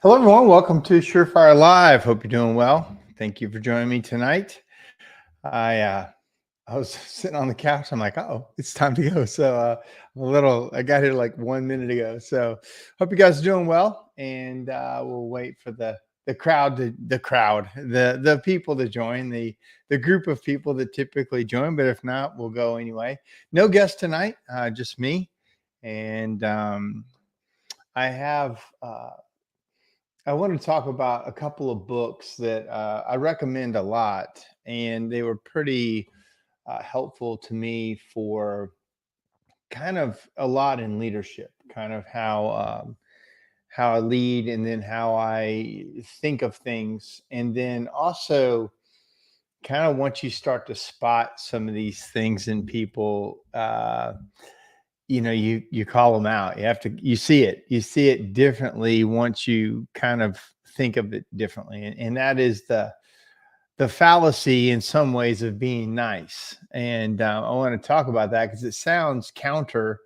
Hello, everyone. Welcome to SureFire Live. Hope you're doing well. Thank you for joining me tonight. I was sitting on the couch. I'm like, oh, it's time to go. I got here like 1 minute ago. So hope you guys are doing well. And we'll wait for the people to join, the group of people that typically join. But if not, we'll go anyway. No guest tonight, just me. And I have. I want to talk about a couple of books that I recommend a lot, and they were pretty helpful to me for kind of a lot in leadership, kind of how I lead, and then how I think of things, and then also kind of once you start to spot some of these things in people. You call them out. You see it differently once you kind of think of it differently, and that is the fallacy in some ways of being nice. And I want to talk about that because it sounds counter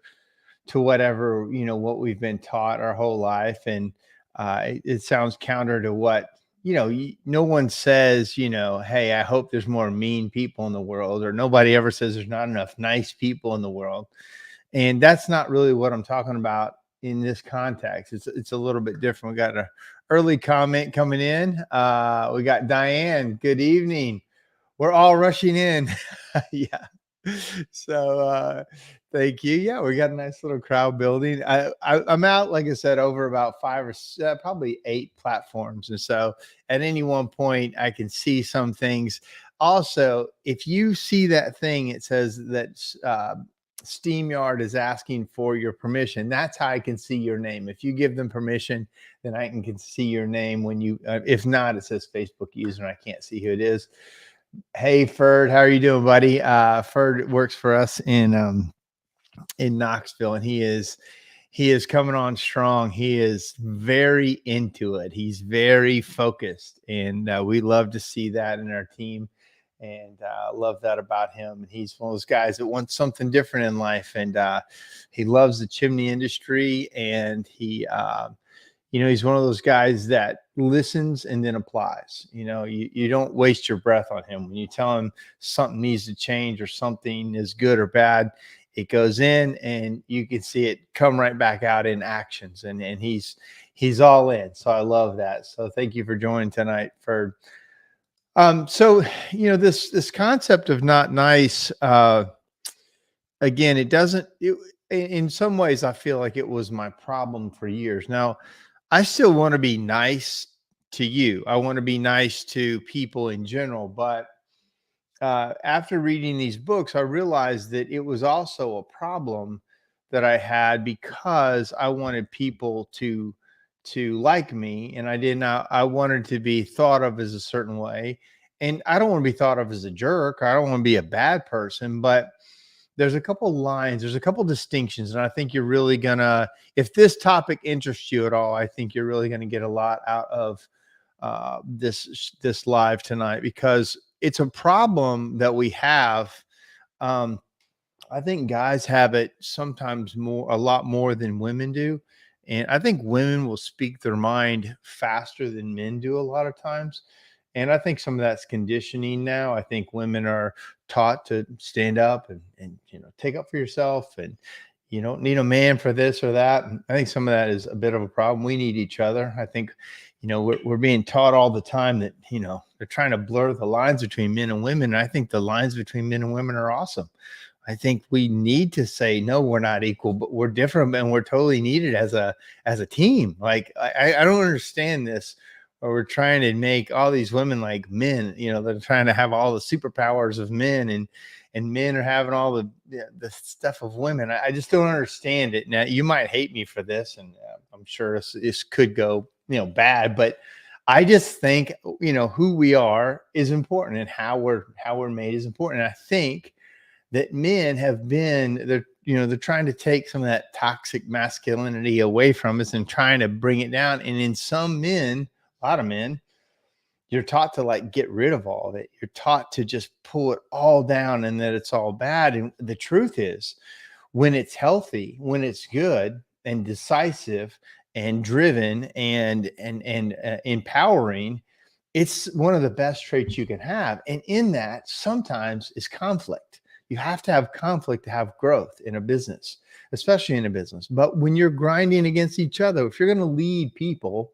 to whatever, what we've been taught our whole life. And it sounds counter to what, no one says, hey, I hope there's more mean people in the world, or nobody ever says there's not enough nice people in the world. And that's not really what I'm talking about in this context. It's a little bit different. We got an early comment coming in. We got Diane. Good evening. We're all rushing in. Yeah. So thank you. Yeah, we got a nice little crowd building. I'm out, like I said, over about probably 8 platforms. And so at any one point, I can see some things. Also, if you see that thing, it says that SteamYard is asking for your permission. That's how I can see your name. If you give them permission, then I can see your name when you, if not, it says Facebook user and I can't see who it is. Hey, Ferd, how are you doing, buddy? Ferd works for us in Knoxville, and he is coming on strong. He is very into it. He's very focused, and we love to see that in our team. And love that about him. He's one of those guys that wants something different in life, and he loves the chimney industry. And he's one of those guys that listens and then applies. You don't waste your breath on him. When you tell him something needs to change or something is good or bad, it goes in, and you can see it come right back out in actions. And he's all in. So I love that. So thank you for joining tonight, for. So this concept of not nice, again, in some ways I feel like it was my problem for years. Now, I still want to be nice to you. I want to be nice to people in general, but after reading these books, I realized that it was also a problem that I had, because I wanted people to like me, and I wanted to be thought of as a certain way. And I don't want to be thought of as a jerk. I don't want to be a bad person, but there's a couple lines, there's a couple distinctions. And I think you're really gonna, if this topic interests you at all, I think you're really going to get a lot out of this live tonight, because it's a problem that we have. Um, I think guys have it sometimes a lot more than women do. And I think women will speak their mind faster than men do a lot of times. And I think some of that's conditioning now. I think women are taught to stand up and take up for yourself, and you don't need a man for this or that. And I think some of that is a bit of a problem. We need each other. I think, we're being taught all the time that, they're trying to blur the lines between men and women. And I think the lines between men and women are awesome. I think we need to say, no, we're not equal, but we're different, and we're totally needed as a team. Like, I don't understand this, where we're trying to make all these women like men. They're trying to have all the superpowers of men, and men are having all the stuff of women. I just don't understand it. Now, you might hate me for this, and I'm sure this could go bad, but I just think who we are is important, and how we're made is important. And I think that men have been, they're trying to take some of that toxic masculinity away from us and trying to bring it down. And in some men, a lot of men, you're taught to like get rid of all of it. You're taught to just pull it all down, and that it's all bad. And the truth is, when it's healthy, when it's good and decisive, and driven and empowering, it's one of the best traits you can have. And in that, sometimes is conflict. You have to have conflict to have growth in a business, especially in a business. But when you're grinding against each other, if you're going to lead people,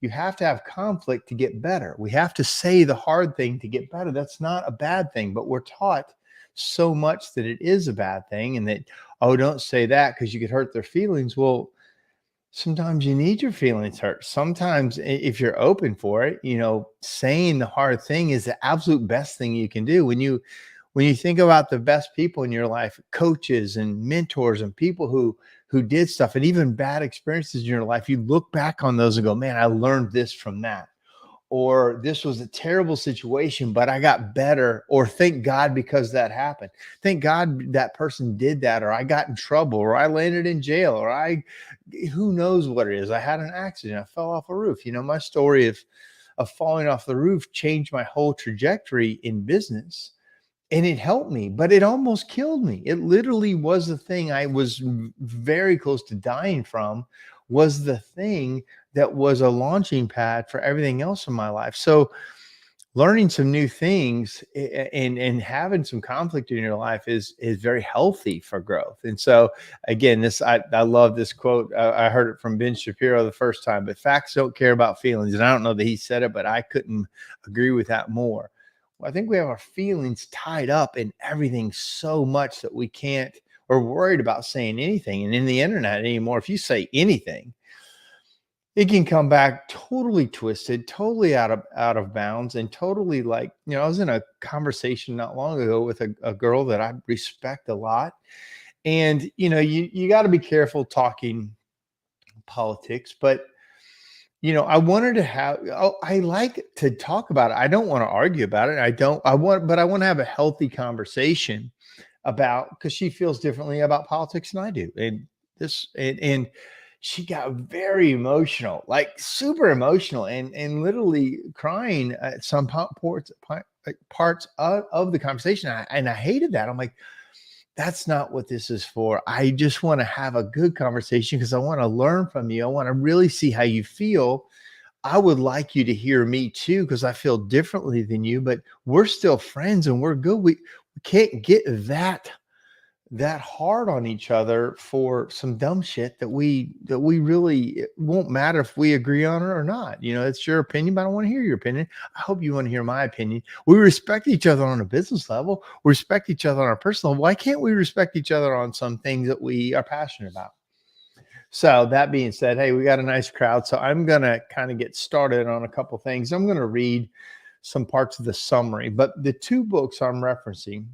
you have to have conflict to get better. We have to say the hard thing to get better. That's not a bad thing, but we're taught so much that it is a bad thing, and that, oh, don't say that because you could hurt their feelings. Well, sometimes you need your feelings hurt. Sometimes if you're open for it, saying the hard thing is the absolute best thing you can do. When you think about the best people in your life, coaches and mentors and people who did stuff, and even bad experiences in your life, you look back on those and go, man, I learned this from that. Or this was a terrible situation, but I got better. Or thank God because that happened. Thank God that person did that, or I got in trouble, or I landed in jail, or who knows what it is. I had an accident. I fell off a roof. My story of falling off the roof changed my whole trajectory in business. And it helped me, but it almost killed me. It literally was the thing I was very close to dying from, was the thing that was a launching pad for everything else in my life. So learning some new things and having some conflict in your life is very healthy for growth. And so again, I love this quote. I heard it from Ben Shapiro the first time, but facts don't care about feelings. And I don't know that he said it, but I couldn't agree with that more. Well, I think we have our feelings tied up in everything so much that we can't, or worried about saying anything. And in the internet anymore, if you say anything, it can come back totally twisted, totally out of bounds, and totally I was in a conversation not long ago with a girl that I respect a lot. And, you got to be careful talking politics, but I wanted to I like to talk about it. I don't want to argue about it. But I want to have a healthy conversation because she feels differently about politics than I do. And she got very emotional, like super emotional, and literally crying at some parts of the conversation. And I hated that. I'm like, that's not what this is for. I just want to have a good conversation because I want to learn from you. I want to really see how you feel. I would like you to hear me too, because I feel differently than you, but we're still friends and we're good. We can't get that hard on each other for some dumb shit that we really, it won't matter if we agree on it or not. It's your opinion, but I don't want to hear your opinion. I hope you want to hear my opinion. We respect each other on a business level. We respect each other on a personal level. Why can't we respect each other on some things that we are passionate about? So that being said, hey, we got a nice crowd. So I'm going to kind of get started on a couple things. I'm going to read some parts of the summary, but the two books I'm referencing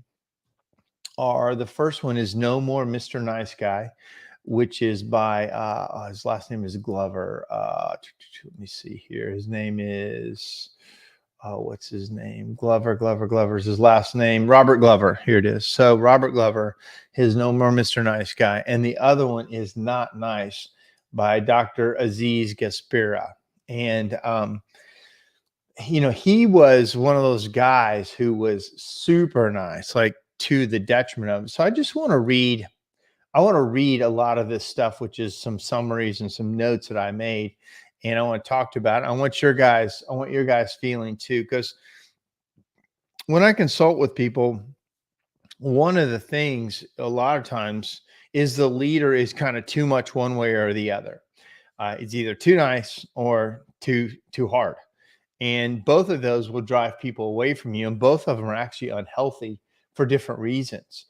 the first one is No More Mr. Nice Guy, which is by his last name is Glover. Let me see here. His name is what's his name? Glover's his last name. Robert Glover. Here it is. So Robert Glover, his No More Mr. Nice Guy. And the other one is Not Nice by Dr. Aziz Gaspira. And he was one of those guys who was super nice, like to the detriment of it. So I want to read a lot of this stuff, which is some summaries and some notes that I made. And I want to talk about it. I want your guys' feeling too, because when I consult with people, one of the things a lot of times is the leader is kind of too much one way or the other. It's either too nice or too hard. And both of those will drive people away from you. And both of them are actually unhealthy for different reasons.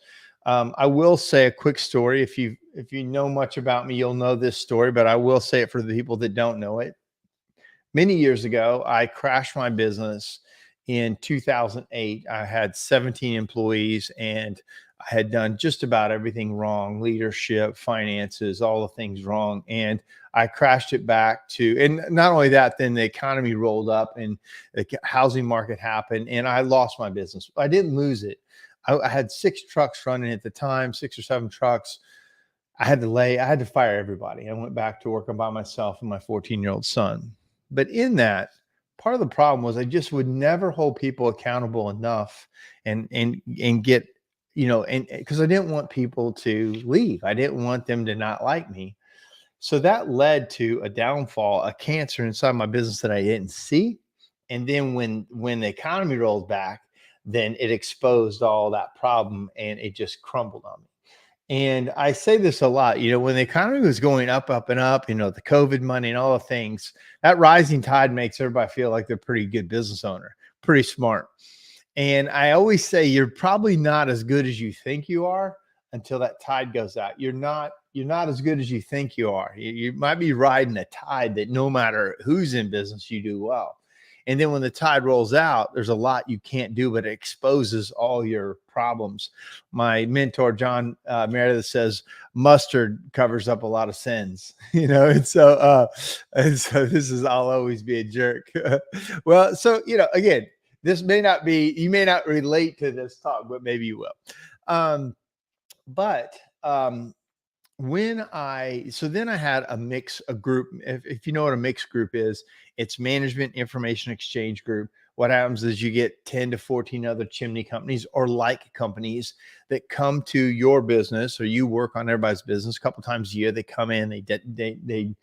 I will say a quick story. If you know much about me, you'll know this story, but I will say it for the people that don't know it. Many years ago, I crashed my business in 2008. I had 17 employees and I had done just about everything wrong: leadership, finances, all the things wrong. And I crashed it back and not only that, then the economy rolled up and the housing market happened and I lost my business. I didn't lose it. I had 6 trucks running at the time, 6 or 7 trucks. I had to fire everybody. I went back to working by myself and my 14-year-old son. But in that, part of the problem was I just would never hold people accountable enough and get, and because I didn't want people to leave. I didn't want them to not like me. So that led to a downfall, a cancer inside my business that I didn't see. And then when the economy rolled back, then it exposed all that problem and it just crumbled on me. And I say this a lot, when the economy was going up, up and up, the COVID money and all the things, that rising tide makes everybody feel like they're a pretty good business owner, pretty smart. And I always say you're probably not as good as you think you are until that tide goes out. You're not as good as you think you are. You might be riding a tide that no matter who's in business, you do well. And then when the tide rolls out, there's a lot you can't do, but it exposes all your problems. My mentor, John Meredith, says mustard covers up a lot of sins, and so this is, I'll always be a jerk. Well, so, again, this may not be, you may not relate to this talk, but maybe you will. But then I had a group. If you know what a mixed group is, it's management information exchange group. What happens is you get 10 to 14 other chimney companies or like companies that come to your business, or you work on everybody's business a couple times a year. They come in, they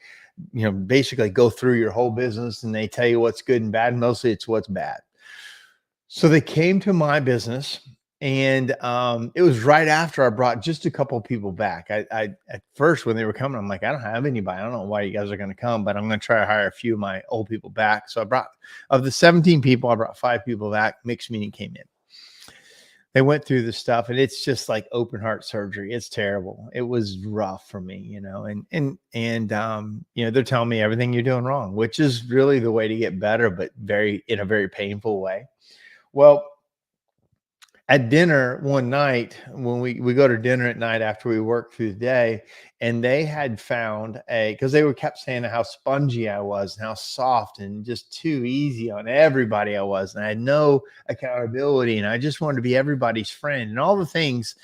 basically go through your whole business and they tell you what's good and bad. Mostly it's what's bad. So they came to my business, and it was right after I brought just a couple of people back. I at first, when they were coming, I'm like, I don't have anybody. I don't know why you guys are going to come, but I'm going to try to hire a few of my old people back. So of the 17 people, I brought 5 people back. Mixed meeting came in. They went through the stuff, and it's just like open heart surgery. It's terrible. It was rough for me, and they're telling me everything you're doing wrong, which is really the way to get better, but in a very painful way. Well, at dinner one night, when we go to dinner at night after we work through the day, and they had found because they kept saying how spongy I was and how soft and just too easy on everybody I was, and I had no accountability, and I just wanted to be everybody's friend, and all the things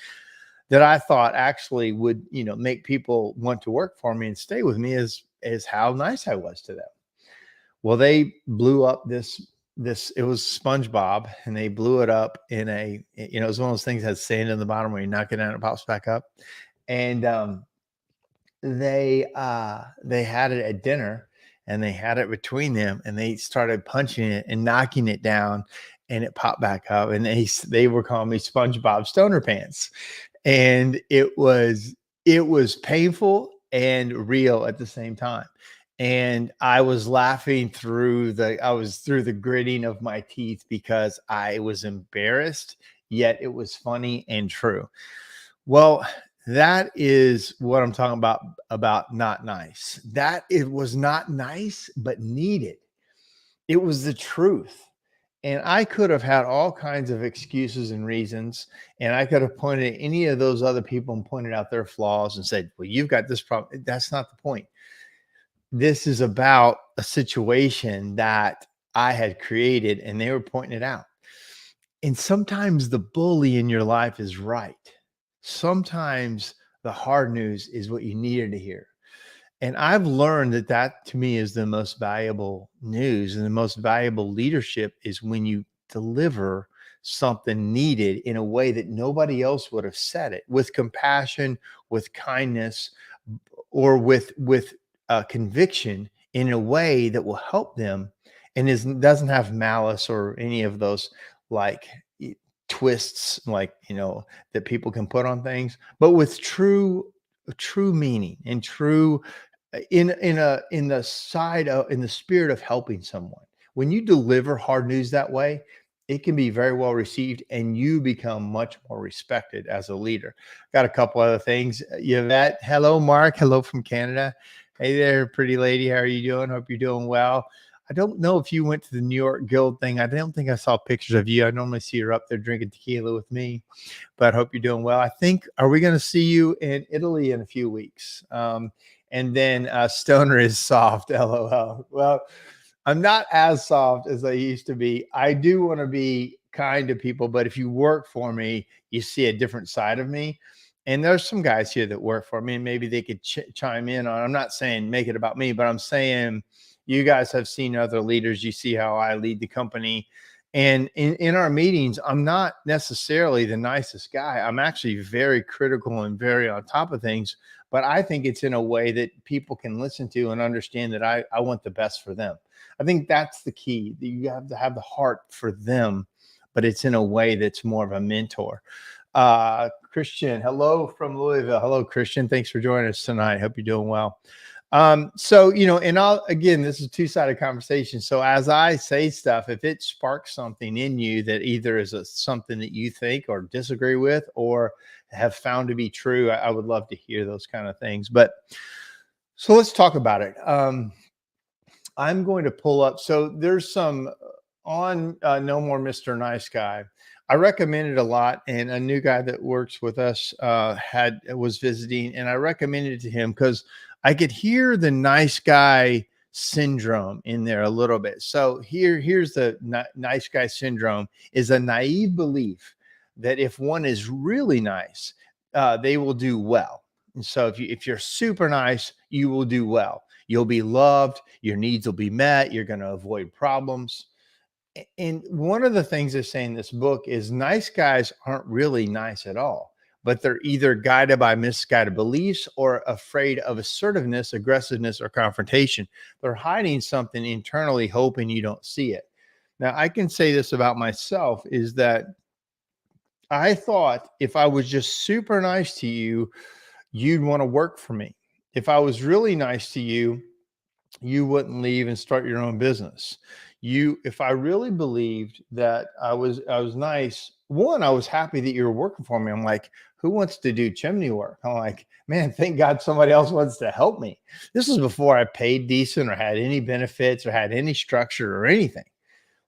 that I thought actually would make people want to work for me and stay with me is how nice I was to them. Well, they blew up this, it was SpongeBob, and they blew it up in it was one of those things that has sand in the bottom where you knock it down and it pops back up. And they had it at dinner, and they had it between them, and they started punching it and knocking it down, and it popped back up, and they were calling me SpongeBob Stoner Pants. And it was painful and real at the same time. And I was laughing through the gritting of my teeth because I was embarrassed, yet it was funny and true. Well, that is what I'm talking about not nice. That it was not nice, but needed. It was the truth. And I could have had all kinds of excuses and reasons, and I could have pointed at any of those other people and pointed out their flaws and said, well, you've got this problem. That's not the point. This is about a situation that I had created, and they were pointing it out. And sometimes the bully in your life is right. Sometimes the hard news is what you needed to hear. And I've learned that to me is the most valuable news, and the most valuable leadership is when you deliver something needed in a way that nobody else would have said it, with compassion, with kindness, or with conviction, in a way that will help them, and doesn't have malice or any of those like twists, like that people can put on things, but with true meaning and true in the spirit of helping someone. When you deliver hard news that way, it can be very well received, and you become much more respected as a leader. Got a couple other things. Yvette, hello. Mark, hello from Canada. Hey there, pretty lady. How are you doing? Hope you're doing well. I don't know if you went to the New York Guild thing. I don't think I saw pictures of you. I normally see you up there drinking tequila with me, but I hope you're doing well. Are we going to see you in Italy in a few weeks? And then Stoner is soft, LOL. Well, I'm not as soft as I used to be. I do want to be kind to people, but if you work for me, you see a different side of me. And there's some guys here that work for me, and maybe they could chime in on. I'm not saying make it about me, but I'm saying you guys have seen other leaders. You see how I lead the company. And in our meetings, I'm not necessarily the nicest guy. I'm actually very critical and very on top of things, but I think it's in a way that people can listen to and understand that I want the best for them. I think that's the key. That you have to have the heart for them, but it's in a way that's more of a mentor. Christian, hello from Louisville. Hello, Christian. Thanks for joining us tonight. Hope you're doing well. So, and I'll, again, this is a two-sided conversation. So as I say stuff, if it sparks something in you that either is something that you think or disagree with or have found to be true, I would love to hear those kind of things. But so let's talk about it. I'm going to pull up. So there's some on No More Mr. Nice Guy. I recommended a lot, and a new guy that works with us was visiting, and I recommended it to him because I could hear the nice guy syndrome in there a little bit. So here's the nice guy syndrome is a naive belief that if one is really nice, they will do well. And so if you're super nice, you will do well. You'll be loved. Your needs will be met. You're going to avoid problems. And one of the things they say in this book is nice guys aren't really nice at all, but they're either guided by misguided beliefs or afraid of assertiveness, aggressiveness, or confrontation. They're hiding something internally, hoping you don't see it. Now, I can say this about myself is that I thought if I was just super nice to you, you'd want to work for me. If I was really nice to you, you wouldn't leave and start your own business. If I really believed that I was nice, one, I was happy that you were working for me. I'm like, who wants to do chimney work? I'm like, man, thank God somebody else wants to help me. This was before I paid decent or had any benefits or had any structure or anything.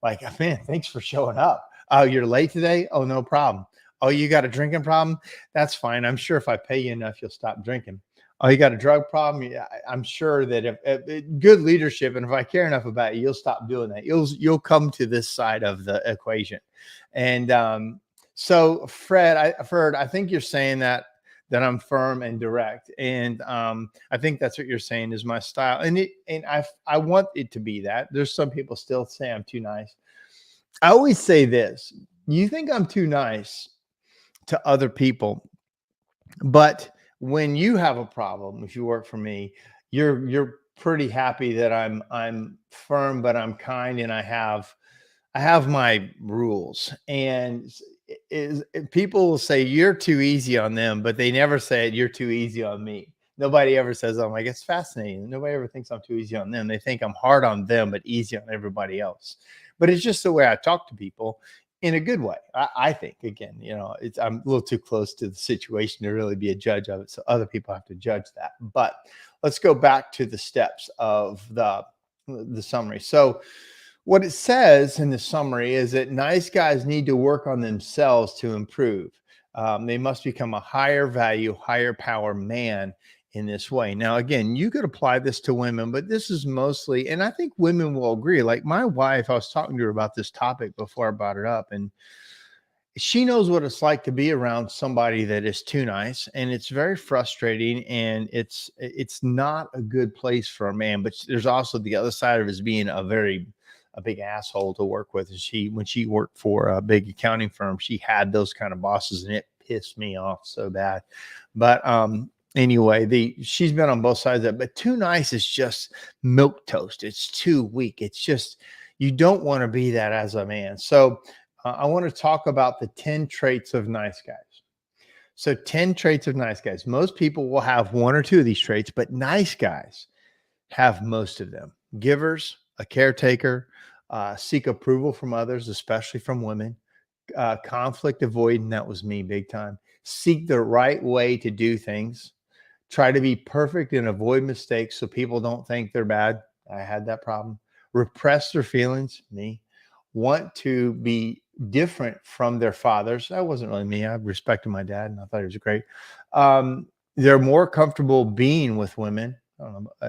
Like, man, thanks for showing up. Oh, you're late today? Oh, no problem. Oh, you got a drinking problem? That's fine. I'm sure if I pay you enough, you'll stop drinking. Oh, you got a drug problem? Yeah, I'm sure that if good leadership, and if I care enough about you, you'll stop doing that. You'll come to this side of the equation. And so, Fred, I think you're saying that I'm firm and direct, and I think that's what you're saying is my style, and I want it to be that. There's some people still say I'm too nice. I always say this: you think I'm too nice to other people, but when you have a problem, if you work for me, you're pretty happy that I'm firm, but I'm kind, and I have my rules. And people will say you're too easy on them, but they never say you're too easy on me. Nobody ever says, "I'm like," it's fascinating. Nobody ever thinks I'm too easy on them. They think I'm hard on them, but easy on everybody else. But it's just the way I talk to people in a good way. I think, again, I'm a little too close to the situation to really be a judge of it. So other people have to judge that. But let's go back to the steps of the summary. So what it says in the summary is that nice guys need to work on themselves to improve. They must become a higher value, higher power man in this way. Now, again, you could apply this to women, but this is mostly, and I think women will agree. Like my wife, I was talking to her about this topic before I brought it up, and she knows what it's like to be around somebody that is too nice, and it's very frustrating, and it's not a good place for a man. But there's also the other side of it is being a big asshole to work with. And when she worked for a big accounting firm, she had those kind of bosses, and it pissed me off so bad. But anyway, she's been on both sides of it, but too nice is just milk toast. It's too weak. It's just, you don't want to be that as a man. So I want to talk about the 10 traits of nice guys. So 10 traits of nice guys. Most people will have one or two of these traits, but nice guys have most of them. Givers, a caretaker, seek approval from others, especially from women, conflict avoidant. That was me big time. Seek the right way to do things. Try to be perfect and avoid mistakes so people don't think they're bad. I had that problem. Repress their feelings. Me. Want to be different from their fathers. That wasn't really me. I respected my dad, and I thought he was great. They're more comfortable being with women.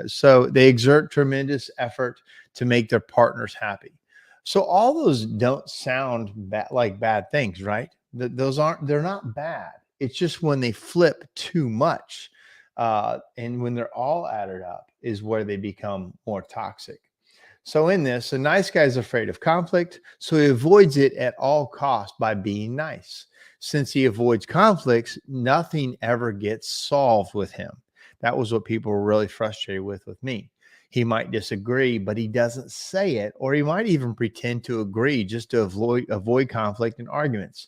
So they exert tremendous effort to make their partners happy. So all those don't sound like bad things, right? They're not bad. It's just when they flip too much, and when they're all added up is where they become more toxic. So in this, a nice guy is afraid of conflict, so he avoids it at all costs by being nice. Since he avoids conflicts, nothing ever gets solved with him That was what people were really frustrated with me. He might disagree, but he doesn't say it, or he might even pretend to agree just to avoid conflict and arguments.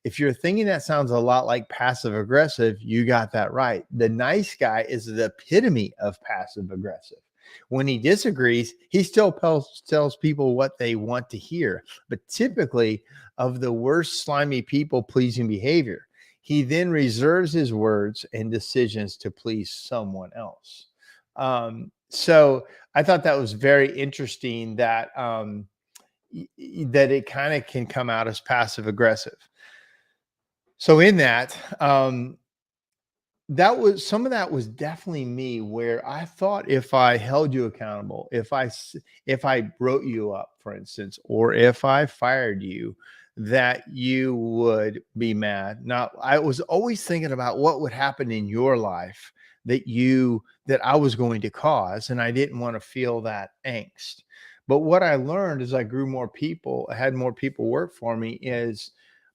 If you're thinking that sounds a lot like passive aggressive, you got that right. The nice guy is the epitome of passive aggressive. When he disagrees, he still tells people what they want to hear, but typically of the worst slimy people pleasing behavior. He then reserves his words and decisions to please someone else. So I thought that was very interesting that that it kind of can come out as passive aggressive. So in that, that was some of that was definitely me, where I thought if I held you accountable, if I wrote you up, for instance, or if I fired you, that you would be mad. Now, I was always thinking about what would happen in your life that I was going to cause, and I didn't want to feel that angst. But what I learned as I grew more people, I had more people work for me, is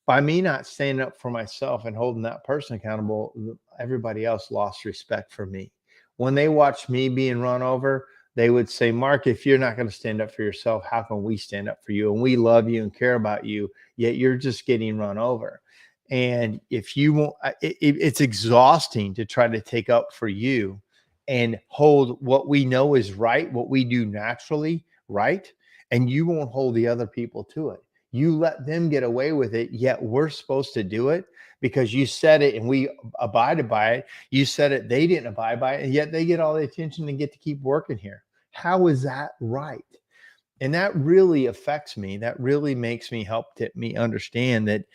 by me not standing up for myself and holding that person accountable, everybody else lost respect for me. When they watched me being run over, they would say, Mark, if you're not going to stand up for yourself, how can we stand up for you? And we love you and care about you, yet you're just getting run over. And if you won't, it's exhausting to try to take up for you and hold what we know is right, what we do naturally right, and you won't hold the other people to it. You let them get away with it, yet we're supposed to do it because you said it and we abided by it. You said it, they didn't abide by it, and yet they get all the attention and get to keep working here. How is that right? And that really affects me. That really makes me me understand that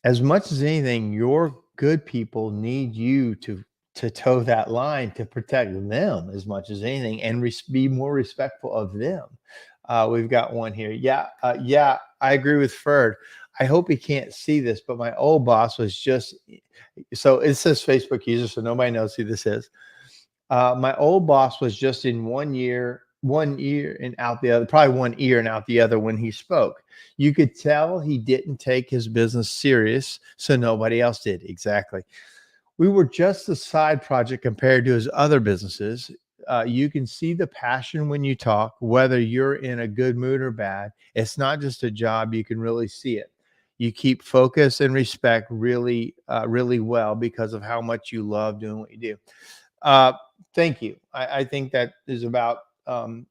as much as anything, your good people need you to toe that line to protect them as much as anything, and be more respectful of them. We've got one here. Yeah, I agree with Ferd. I hope he can't see this, but my old boss was just, so it says Facebook user, so nobody knows who this is. My old boss was just in one ear and out the other, probably one ear and out the other when he spoke. You could tell he didn't take his business serious, so nobody else did. Exactly. We were just a side project compared to his other businesses. You can see the passion when you talk, whether you're in a good mood or bad. It's not just a job. You can really see it. You keep focus and respect really well because of how much you love doing what you do. Uh, Thank you. I think that is about person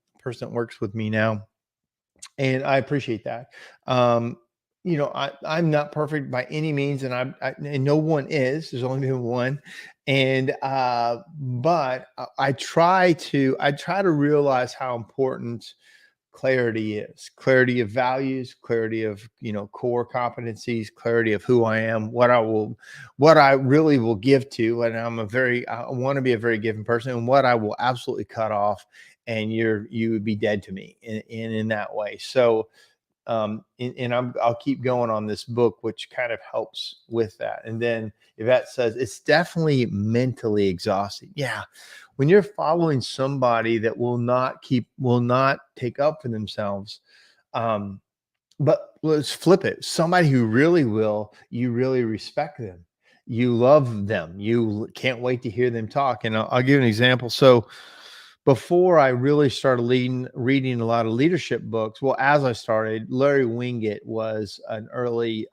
that works with me now, and I appreciate that. Um, I'm not perfect by any means, and and no one is. There's only been one, and but I try to realize how important clarity of values, clarity of core competencies, clarity of who I am, what I really will give to, and I want to be a very giving person, and what I will absolutely cut off, and you would be dead to me in that way. So I'll keep going on this book, which kind of helps with that. And then Yvette says it's definitely mentally exhausting. Yeah, when you're following somebody that will not take up for themselves. But let's flip it. Somebody who really will, you really respect them. You love them. You can't wait to hear them talk. And I'll give an example. So before I really started reading a lot of leadership books, well, as I started, Larry Winget was an early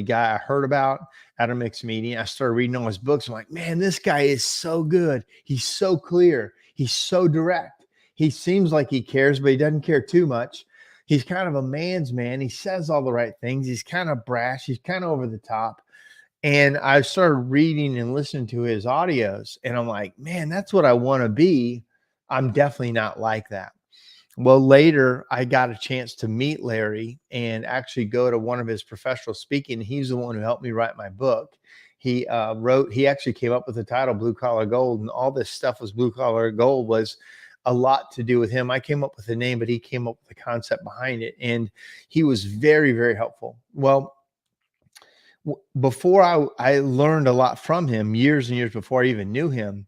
guy I heard about at a mixed meeting. I started reading all his books. I'm like, man, this guy is so good. He's so clear. He's so direct. He seems like he cares, but he doesn't care too much. He's kind of a man's man. He says all the right things. He's kind of brash. He's kind of over the top. And I started reading and listening to his audios, and I'm like, man, that's what I want to be. I'm definitely not like that. Well, later I got a chance to meet Larry and actually go to one of his professional speaking. He's the one who helped me write my book. He actually came up with the title Blue Collar Gold, and all this stuff was Blue Collar Gold was a lot to do with him. I came up with the name, but he came up with the concept behind it. And he was very, very helpful. Well, before I learned a lot from him, years and years before I even knew him,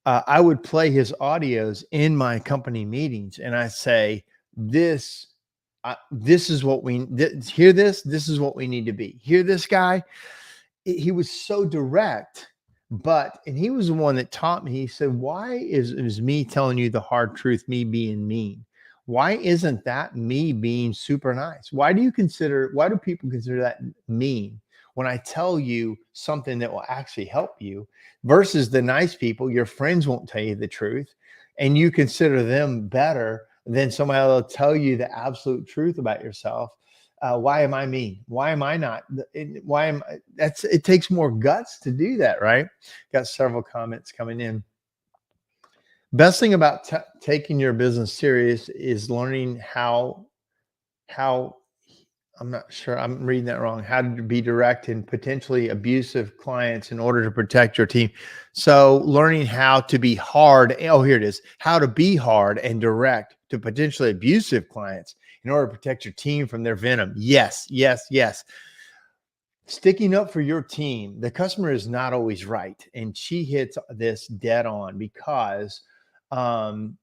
I would play his audios in my company meetings, and I say, this is what hear this. This is what we need to be. Hear this guy. He was so direct, And he was the one that taught me. He said, why is me telling you the hard truth, me being mean? Why isn't that me being super nice? Why do people consider that mean when I tell you something that will actually help you versus the nice people? Your friends won't tell you the truth and you consider them better than somebody that'll tell you the absolute truth about yourself. Why am I mean? Why am I not? Why am I? It takes more guts to do that, right? Got several comments coming in. Best thing about taking your business serious is learning how I'm not sure I'm reading that wrong. How to be direct and potentially abusive clients in order to protect your team. So learning how to be hard. Oh, here it is. How to be hard and direct to potentially abusive clients in order to protect your team from their venom. Yes, yes, yes. Sticking up for your team. The customer is not always right. And she hits this dead on because um,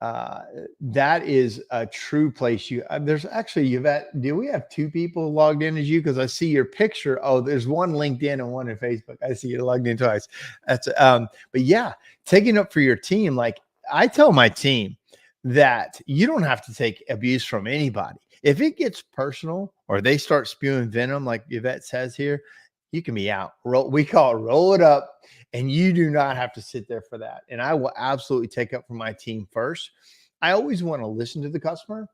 uh, that is a true place. There's actually, do we have two people logged in as you? Because I see your picture. Oh, there's one LinkedIn and one in Facebook. I see you logged in twice. But yeah, taking up for your team. Like I tell my team that you don't have to take abuse from anybody. If it gets personal or they start spewing venom, like Yvette says here, you can be out. We call it roll it up, and you do not have to sit there for that. And I will absolutely take up for my team first. I always want to listen to the customer,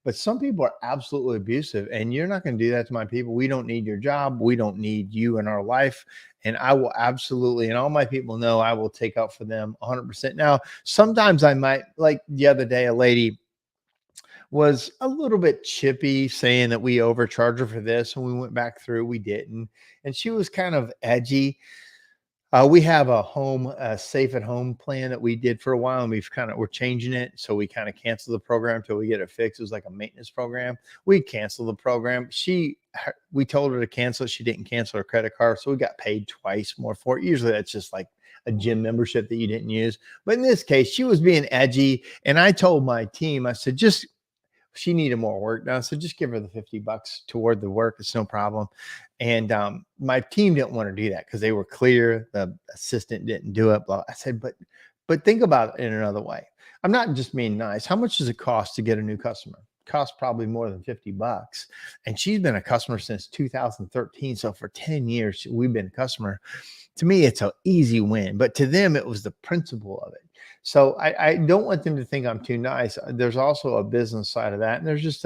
but some people are absolutely abusive, and you're not going to do that to my people. We don't need your job. We don't need you in our life. And I will absolutely, and all my people know I will take up for them 100%. Now, sometimes I might, like the other day, a lady was a little bit chippy saying that we overcharged her for this. And we went back through, we didn't. And she was kind of edgy. We have a safe at home plan that we did for a while, and we're changing it. So we kind of canceled the program until we get it fixed. It was like a maintenance program. We canceled the program. We told her to cancel it. She didn't cancel her credit card. So we got paid twice more for it. Usually that's just like a gym membership that you didn't use. But in this case, she was being edgy. And I told my team, I said, she needed more work done. So just give her the $50 toward the work. It's no problem. And my team didn't want to do that because they were clear. The assistant didn't do it. I said, but think about it in another way. I'm not just being nice. How much does it cost to get a new customer? It costs probably more than $50. And she's been a customer since 2013. So for 10 years, we've been a customer. To me, it's an easy win, but to them, it was the principle of it. So I don't want them to think I'm too nice. There's also a business side of that. And there's just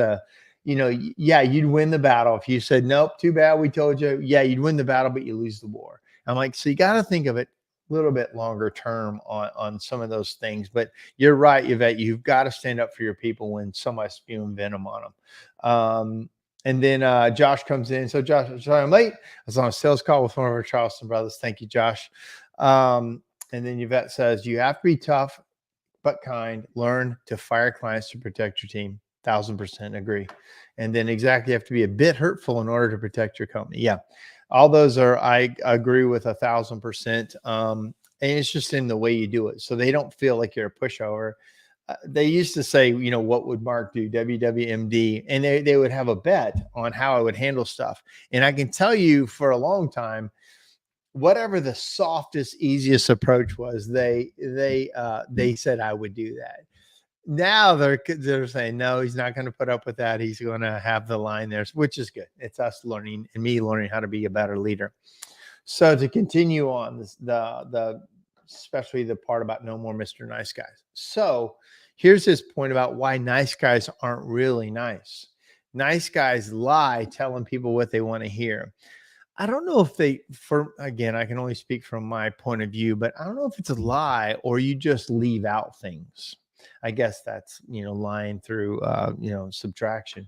yeah, you'd win the battle. If you said, nope, too bad, we told you. Yeah, you'd win the battle, but you lose the war. I'm like, so you got to think of it a little bit longer term on some of those things. But you're right, Yvette, you've got to stand up for your people when somebody's spewing venom on them. And then Josh comes in. So Josh, sorry I'm late. I was on a sales call with one of our Charleston brothers. Thank you, Josh. And then Yvette says, you have to be tough but kind. Learn to fire clients to protect your team. 1,000% agree. And then exactly, you have to be a bit hurtful in order to protect your company. Yeah. All those I agree with 1,000%. And it's just in the way you do it. So they don't feel like you're a pushover. They used to say, what would Mark do? WWMD. And they would have a bet on how I would handle stuff. And I can tell you for a long time, whatever the softest, easiest approach was, they said I would do that. Now they're saying, no, he's not going to put up with that. He's going to have the line there, which is good. It's us learning and me learning how to be a better leader. So to continue on this, especially the part about no more Mr. Nice Guys. So here's his point about why nice guys aren't really nice. Nice guys lie, telling people what they want to hear. I don't know if again, I can only speak from my point of view, but I don't know if it's a lie or you just leave out things. I guess that's, lying through, subtraction.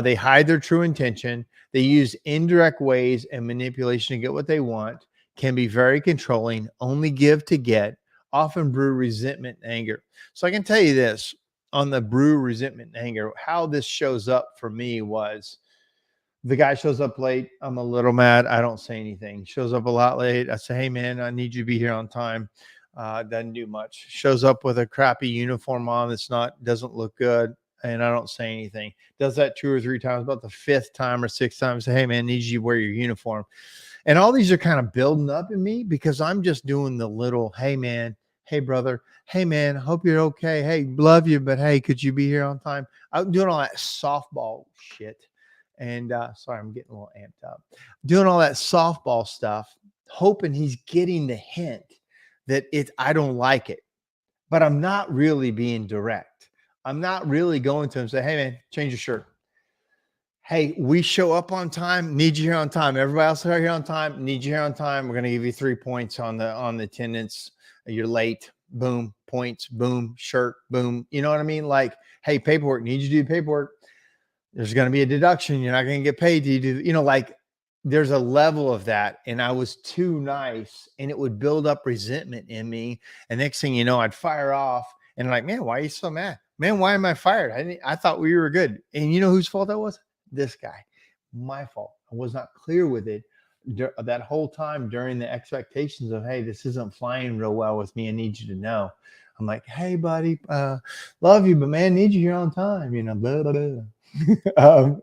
They hide their true intention. They use indirect ways and manipulation to get what they want, can be very controlling, only give to get, often brew resentment and anger. So I can tell you this on the brew resentment and anger, how this shows up for me was, the guy shows up late. I'm a little mad. I don't say anything. Shows up a lot late. I say, hey, man, I need you to be here on time. Doesn't do much. Shows up with a crappy uniform on doesn't look good. and I don't say anything. Does that 2 or 3 times. About the fifth time or sixth time, say, hey man, need you to wear your uniform. And all these are kind of building up in me because I'm just doing the little, hey man, hey brother, hey man, hope you're okay. Hey, love you, but hey, could you be here on time? I'm doing all that softball shit. And sorry, I'm getting a little amped up. Doing all that softball stuff, hoping he's getting the hint that I don't like it. But I'm not really being direct. I'm not really going to him and say, hey man, change your shirt. Hey, we show up on time, need you here on time. Everybody else are here on time, need you here on time. We're going to give you 3 points on the attendance. You're late. Boom, points, boom, shirt, boom. You know what I mean? Like, hey, paperwork, need you to do paperwork. There's going to be a deduction. You're not going to get paid. Do you do, like there's a level of that. And I was too nice and it would build up resentment in me. And next thing you know, I'd fire off and like, man, why are you so mad? Man, why am I fired? I thought we were good. And you know whose fault that was? This guy. My fault. I was not clear with it that whole time during the expectations of, hey, this isn't flying real well with me. I need you to know. I'm like, hey, buddy, love you, but man, need you here on time. Blah, blah, blah.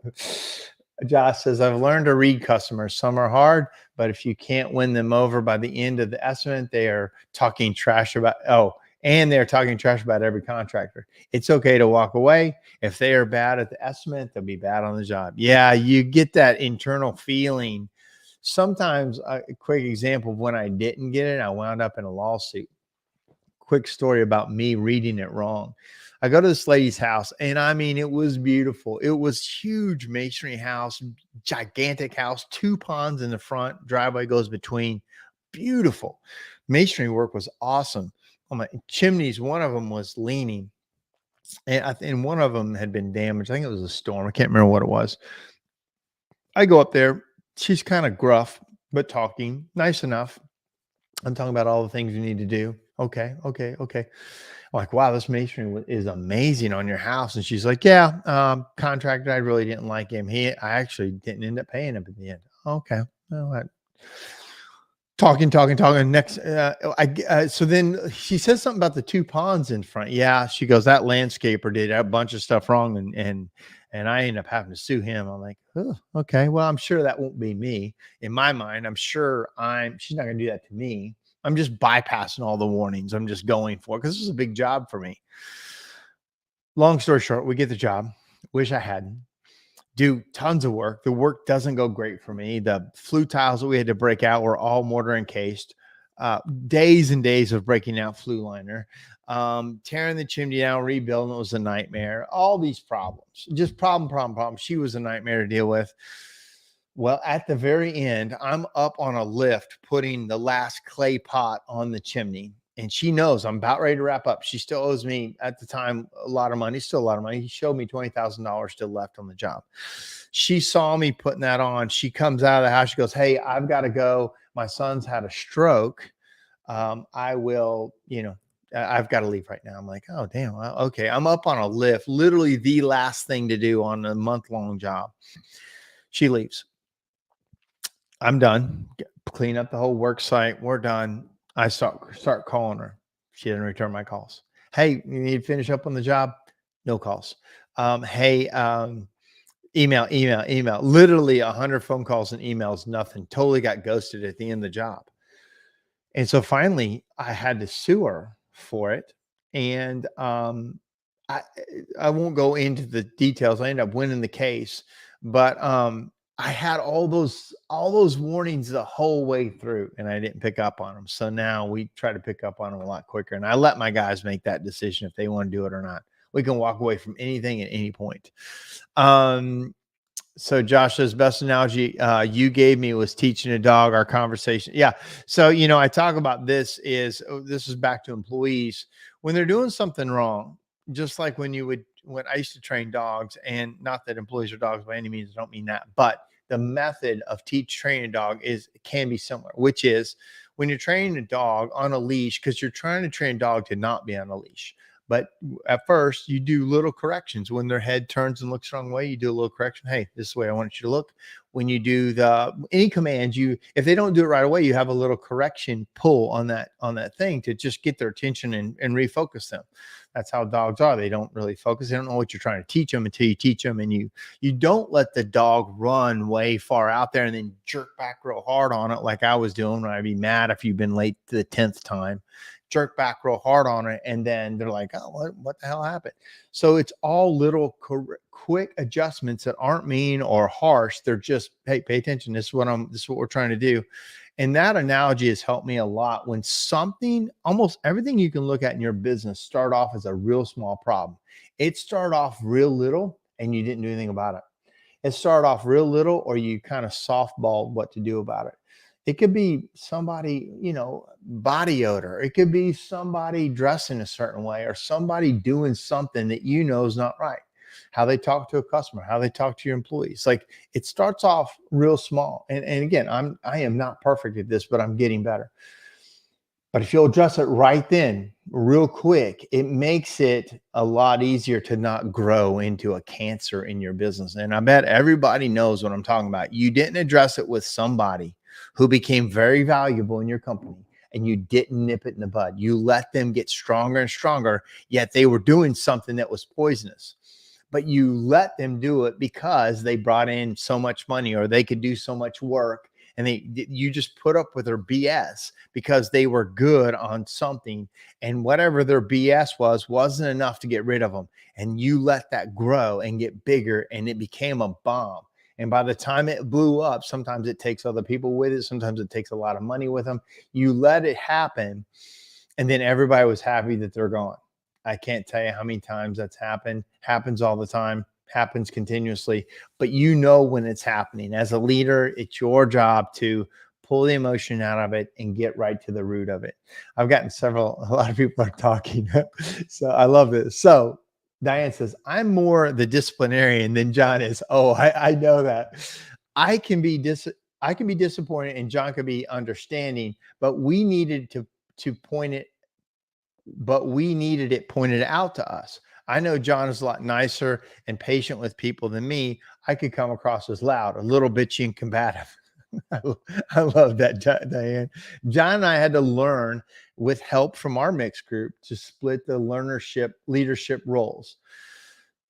Josh says, I've learned to read customers. Some are hard, but if you can't win them over by the end of the estimate, they are talking trash about, and they're talking trash about every contractor. It's okay to walk away. If they are bad at the estimate, they'll be bad on the job. Yeah, you get that internal feeling. Sometimes a quick example of when I didn't get it, I wound up in a lawsuit. Quick story about me reading it wrong. I go to this lady's house, and I mean, it was beautiful. It was huge masonry house, gigantic house, 2 ponds in the front, driveway goes between. Beautiful. Masonry work was awesome. On my chimneys, one of them was leaning, and one of them had been damaged. I think it was a storm. I can't remember what it was. I go up there. She's kind of gruff, but talking nice enough. I'm talking about all the things you need to do. Okay. I'm like, wow, this masonry is amazing on your house. And she's like, yeah, contractor, I really didn't like him. I actually didn't end up paying him at the end. Okay. Well, talking. Next, so then she says something about the 2 ponds in front. Yeah, she goes, that landscaper did a bunch of stuff wrong, and I end up having to sue him. I'm like, oh, okay. Well, I'm sure that won't be me. In my mind, I'm sure she's not going to do that to me. I'm just bypassing all the warnings. I'm just going for it because this is a big job for me. Long story short, we get the job. Wish I hadn't. Do tons of work. The work doesn't go great for me. The flue tiles that we had to break out were all mortar encased. Days and days of breaking out flue liner, tearing the chimney down, rebuilding. It was a nightmare. All these problems, just problem. She was a nightmare to deal with. Well, at the very end, I'm up on a lift putting the last clay pot on the chimney. And she knows I'm about ready to wrap up. She still owes me at the time a lot of money, still a lot of money. He showed me $20,000 still left on the job. She saw me putting that on. She comes out of the house. She goes, hey, I've got to go. My son's had a stroke. I will, I've got to leave right now. I'm like, oh, damn. Okay. I'm up on a lift, literally the last thing to do on a month-long job. She leaves. I'm done. Clean up the whole work site. We're done. I start calling her. She didn't return my calls. Hey, you need to finish up on the job? No calls. Hey, email. Literally 100 phone calls and emails, nothing. Totally got ghosted at the end of the job. And so finally, I had to sue her for it. And I won't go into the details. I ended up winning the case, but I had all those warnings the whole way through, and I didn't pick up on them. So now we try to pick up on them a lot quicker. And I let my guys make that decision if they want to do it or not. We can walk away from anything at any point. So Josh says, best analogy you gave me was teaching a dog our conversation. Yeah. So, I talk about this is back to employees when they're doing something wrong, just like when I used to train dogs, and not that employees are dogs by any means, I don't mean that, but the method of training a dog can be similar, which is when you're training a dog on a leash, because you're trying to train a dog to not be on a leash. But at first, you do little corrections. When their head turns and looks the wrong way, you do a little correction. Hey, this is the way I want you to look. When you do any commands, if they don't do it right away, you have a little correction pull on that thing to just get their attention and refocus them. That's how dogs are. They don't really focus. They don't know what you're trying to teach them until you teach them, and you don't let the dog run way far out there and then jerk back real hard on it like I was doing when I'd be mad if you've been late the 10th time. Jerk back real hard on it, and then they're like, oh, what the hell happened? So it's all little quick adjustments that aren't mean or harsh. They're just, hey, pay attention. This is what we're trying to do. And that analogy has helped me a lot. When almost everything you can look at in your business start off as a real small problem. It started off real little and you didn't do anything about it. It started off real little, or you kind of softballed what to do about it. It could be somebody, body odor. It could be somebody dressing a certain way, or somebody doing something that is not right. How they talk to a customer, how they talk to your employees. Like, it starts off real small. And again, I am not perfect at this, but I'm getting better. But if you'll address it right then, real quick, it makes it a lot easier to not grow into a cancer in your business. And I bet everybody knows what I'm talking about. You didn't address it with somebody who became very valuable in your company, and you didn't nip it in the bud. You let them get stronger and stronger, yet they were doing something that was poisonous. But you let them do it because they brought in so much money, or they could do so much work, and you just put up with their BS because they were good on something, and whatever their BS wasn't enough to get rid of them. And you let that grow and get bigger, and it became a bomb. And by the time it blew up, sometimes it takes other people with it. Sometimes it takes a lot of money with them. You let it happen, and then everybody was happy that they're gone. I can't tell you how many times that's happened. Happens all the time. Happens continuously. But when it's happening. As a leader, it's your job to pull the emotion out of it and get right to the root of it. I've gotten a lot of people are talking. So I love this. So Diane says, I'm more the disciplinarian than John is. Oh, I know that. I can be disappointed, and John can be understanding, but we needed it pointed out to us. I know John is a lot nicer and patient with people than me. I could come across as loud, a little bitchy and combative. I love that, Diane. John and I had to learn, with help from our mixed group, to split the leadership roles.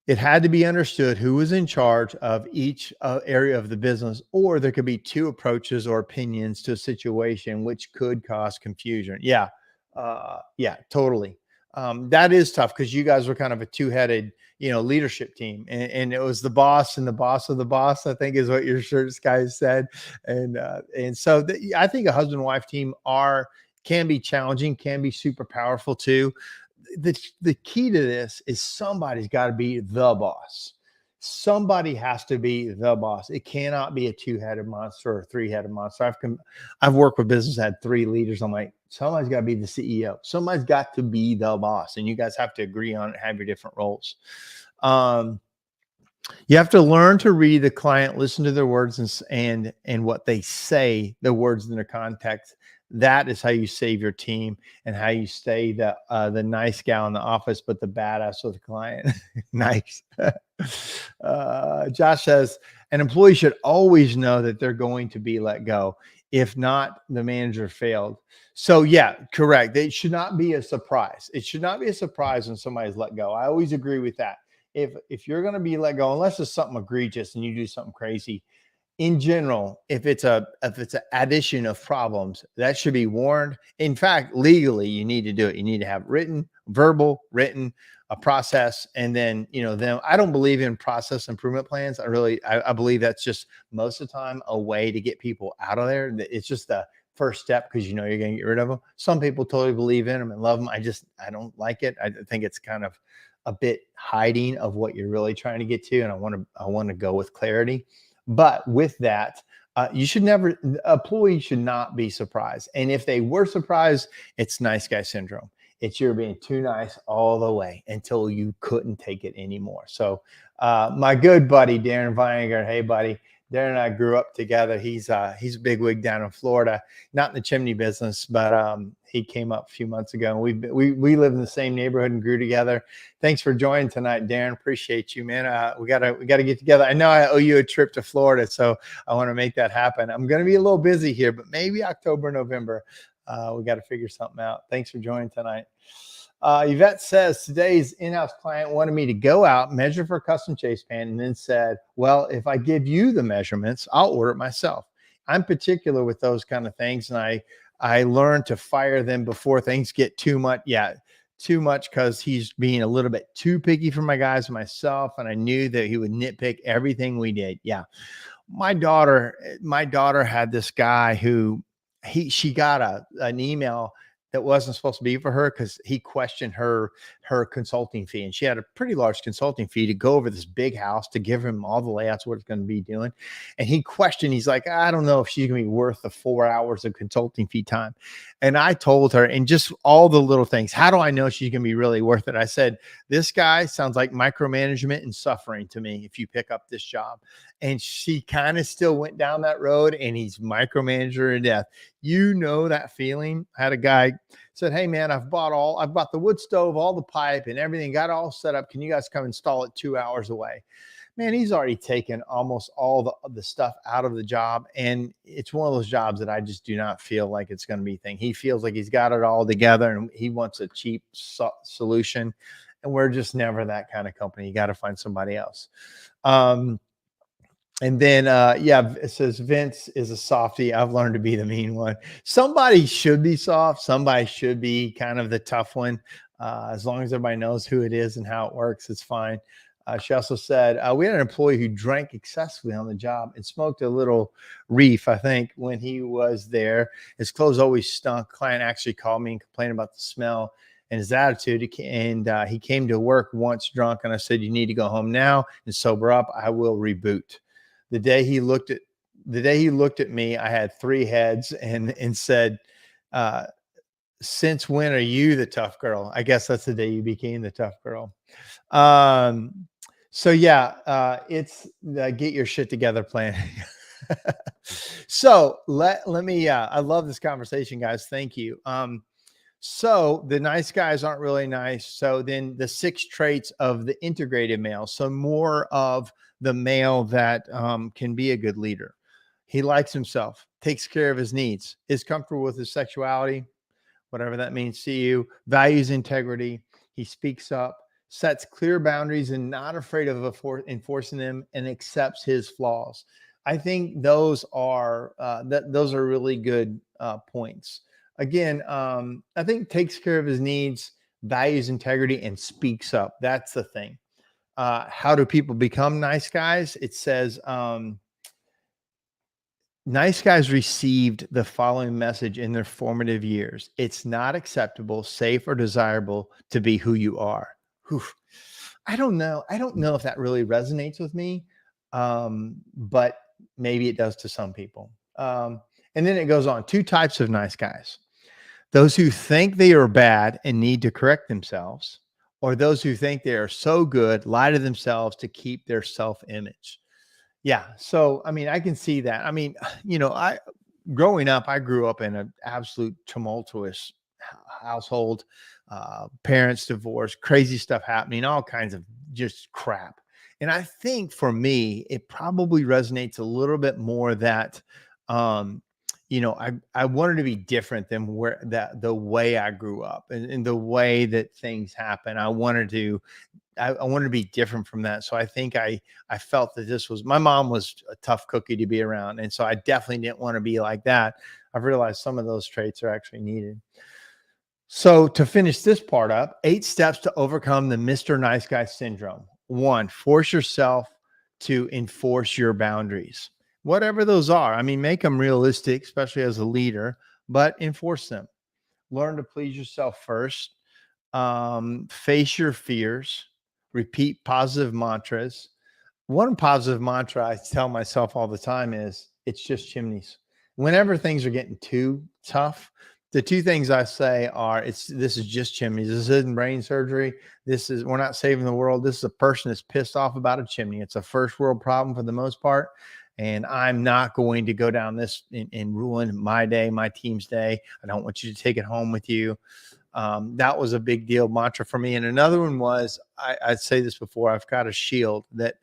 It had to be understood who was in charge of each area of the business, or there could be two approaches or opinions to a situation, which could cause confusion. Yeah, totally. That is tough, because you guys were kind of a two-headed, leadership team, and it was the boss and the boss of the boss, I think is what your shirt guys said. And so I think a husband and wife team can be challenging, can be super powerful too. The key to this is somebody's got to be the boss. Somebody has to be the boss. It cannot be a two-headed monster or a three-headed monster. I've worked with business, had three leaders. I'm like, somebody's got to be the CEO. Somebody's got to be the boss, and you guys have to agree on it, have your different roles. You have to learn to read the client, listen to their words and what they say, the words in their context. That is how you save your team, and how you stay the nice gal in the office, but the badass with the client. Nice. Josh says, an employee should always know that they're going to be let go. If not, the manager failed. So yeah, correct. It should not be a surprise. It should not be a surprise when somebody's let go. I always agree with that. If you're going to be let go, unless it's something egregious and you do something crazy, in general, if it's an addition of problems, that should be warned. In fact, legally, you need to do it. You need to have verbal, written, a process. And then, I don't believe in process improvement plans. I believe that's just most of the time a way to get people out of there. It's just the first step, because you're going to get rid of them. Some people totally believe in them and love them. I don't like it. I think it's kind of a bit hiding of what you're really trying to get to. And I want to go with clarity. But with that, employees should not be surprised. And if they were surprised, it's nice guy syndrome. It's you're being too nice all the way until you couldn't take it anymore. So my good buddy, Darren Weingart, hey, buddy, Darren and I grew up together. He's a bigwig down in Florida, not in the chimney business, but he came up a few months ago, and we live in the same neighborhood and grew together. Thanks for joining tonight, Darren. Appreciate you, man. We gotta get together. I know I owe you a trip to Florida, so I want to make that happen. I'm gonna be a little busy here, but maybe October, November. We got to figure something out. Thanks for joining tonight. Yvette says today's in-house client wanted me to go out, measure for a custom chase pan, and then said, well, if I give you the measurements, I'll order it myself. I'm particular with those kind of things, and I learned to fire them before things get too much. Yeah, too much, because he's being a little bit too picky for my guys and myself, and I knew that he would nitpick everything we did. Yeah, my daughter had this guy who she got an email that wasn't supposed to be for her, because he questioned her consulting fee, and she had a pretty large consulting fee to go over this big house, to give him all the layouts, what it's going to be doing. And he questioned, he's like, I don't know if she's going to be worth the 4 hours of consulting fee time. And I told her, and just all the little things, how do I know she's going to be really worth it? I said, this guy sounds like micromanagement and suffering to me if you pick up this job. And she kind of still went down that road, and he's micromanager to death. You know that feeling. I had a guy said, hey man, I've bought the wood stove, all the pipe and everything, got it all set up. Can you guys come install it 2 hours away? Man, he's already taken almost all the stuff out of the job. And it's one of those jobs that I just do not feel like it's going to be a thing. He feels like he's got it all together, and he wants a cheap solution. And we're just never that kind of company. You got to find somebody else. And then, yeah, it says Vince is a softie. I've learned to be the mean one. Somebody should be soft. Somebody should be kind of the tough one. As long as everybody knows who it is and how it works, it's fine. She also said, we had an employee who drank excessively on the job and smoked a little reef, I think, when he was there. His clothes always stunk. Client actually called me and complained about the smell and his attitude. He came to work once drunk, and I said, you need to go home now and sober up. I will reboot. The day he looked at me, I had 3 heads and said, since when are you the tough girl? I guess that's the day you became the tough girl. So yeah, it's the get your shit together plan. So let me, I love this conversation, guys. Thank you. So the nice guys aren't really nice. So then the 6 traits of the integrated male. So more of the male that can be a good leader. He likes himself, takes care of his needs, is comfortable with his sexuality, whatever that means to you, values integrity. He speaks up, sets clear boundaries and not afraid of enforcing them, and accepts his flaws. I think those are really good points. Again, I think takes care of his needs, values integrity, and speaks up. That's the thing. How do people become nice guys? It says, nice guys received the following message in their formative years. It's not acceptable, safe, or desirable to be who you are. Whew. I don't know. I don't know if that really resonates with me, but maybe it does to some people. And then it goes on. 2 types of nice guys. Those who think they are bad and need to correct themselves, or those who think they are so good, lie to themselves to keep their self-image. Yeah. So, I mean, I can see that. I mean, growing up, I grew up in an absolute tumultuous household, parents divorced, crazy stuff happening, all kinds of just crap. And I think for me, it probably resonates a little bit more that, I wanted to be different than the way I grew up and the way that things happen. I wanted to be different from that. So I think I felt that my mom was a tough cookie to be around. And so I definitely didn't want to be like that. I've realized some of those traits are actually needed. So to finish this part up, 8 steps to overcome the Mr. Nice Guy syndrome. 1, force yourself to enforce your boundaries. Whatever those are. I mean, make them realistic, especially as a leader, but enforce them. Learn to please yourself first. Face your fears. Repeat positive mantras. One positive mantra I tell myself all the time is, it's just chimneys. Whenever things are getting too tough, the 2 things I say are, this is just chimneys. This isn't brain surgery. We're not saving the world. This is a person that's pissed off about a chimney. It's a first world problem for the most part. and I'm not going to go down this and ruin my day, my team's day. I don't want you to take it home with you. That was a big deal mantra for me. And another one was, I'd say this before, I've got a shield that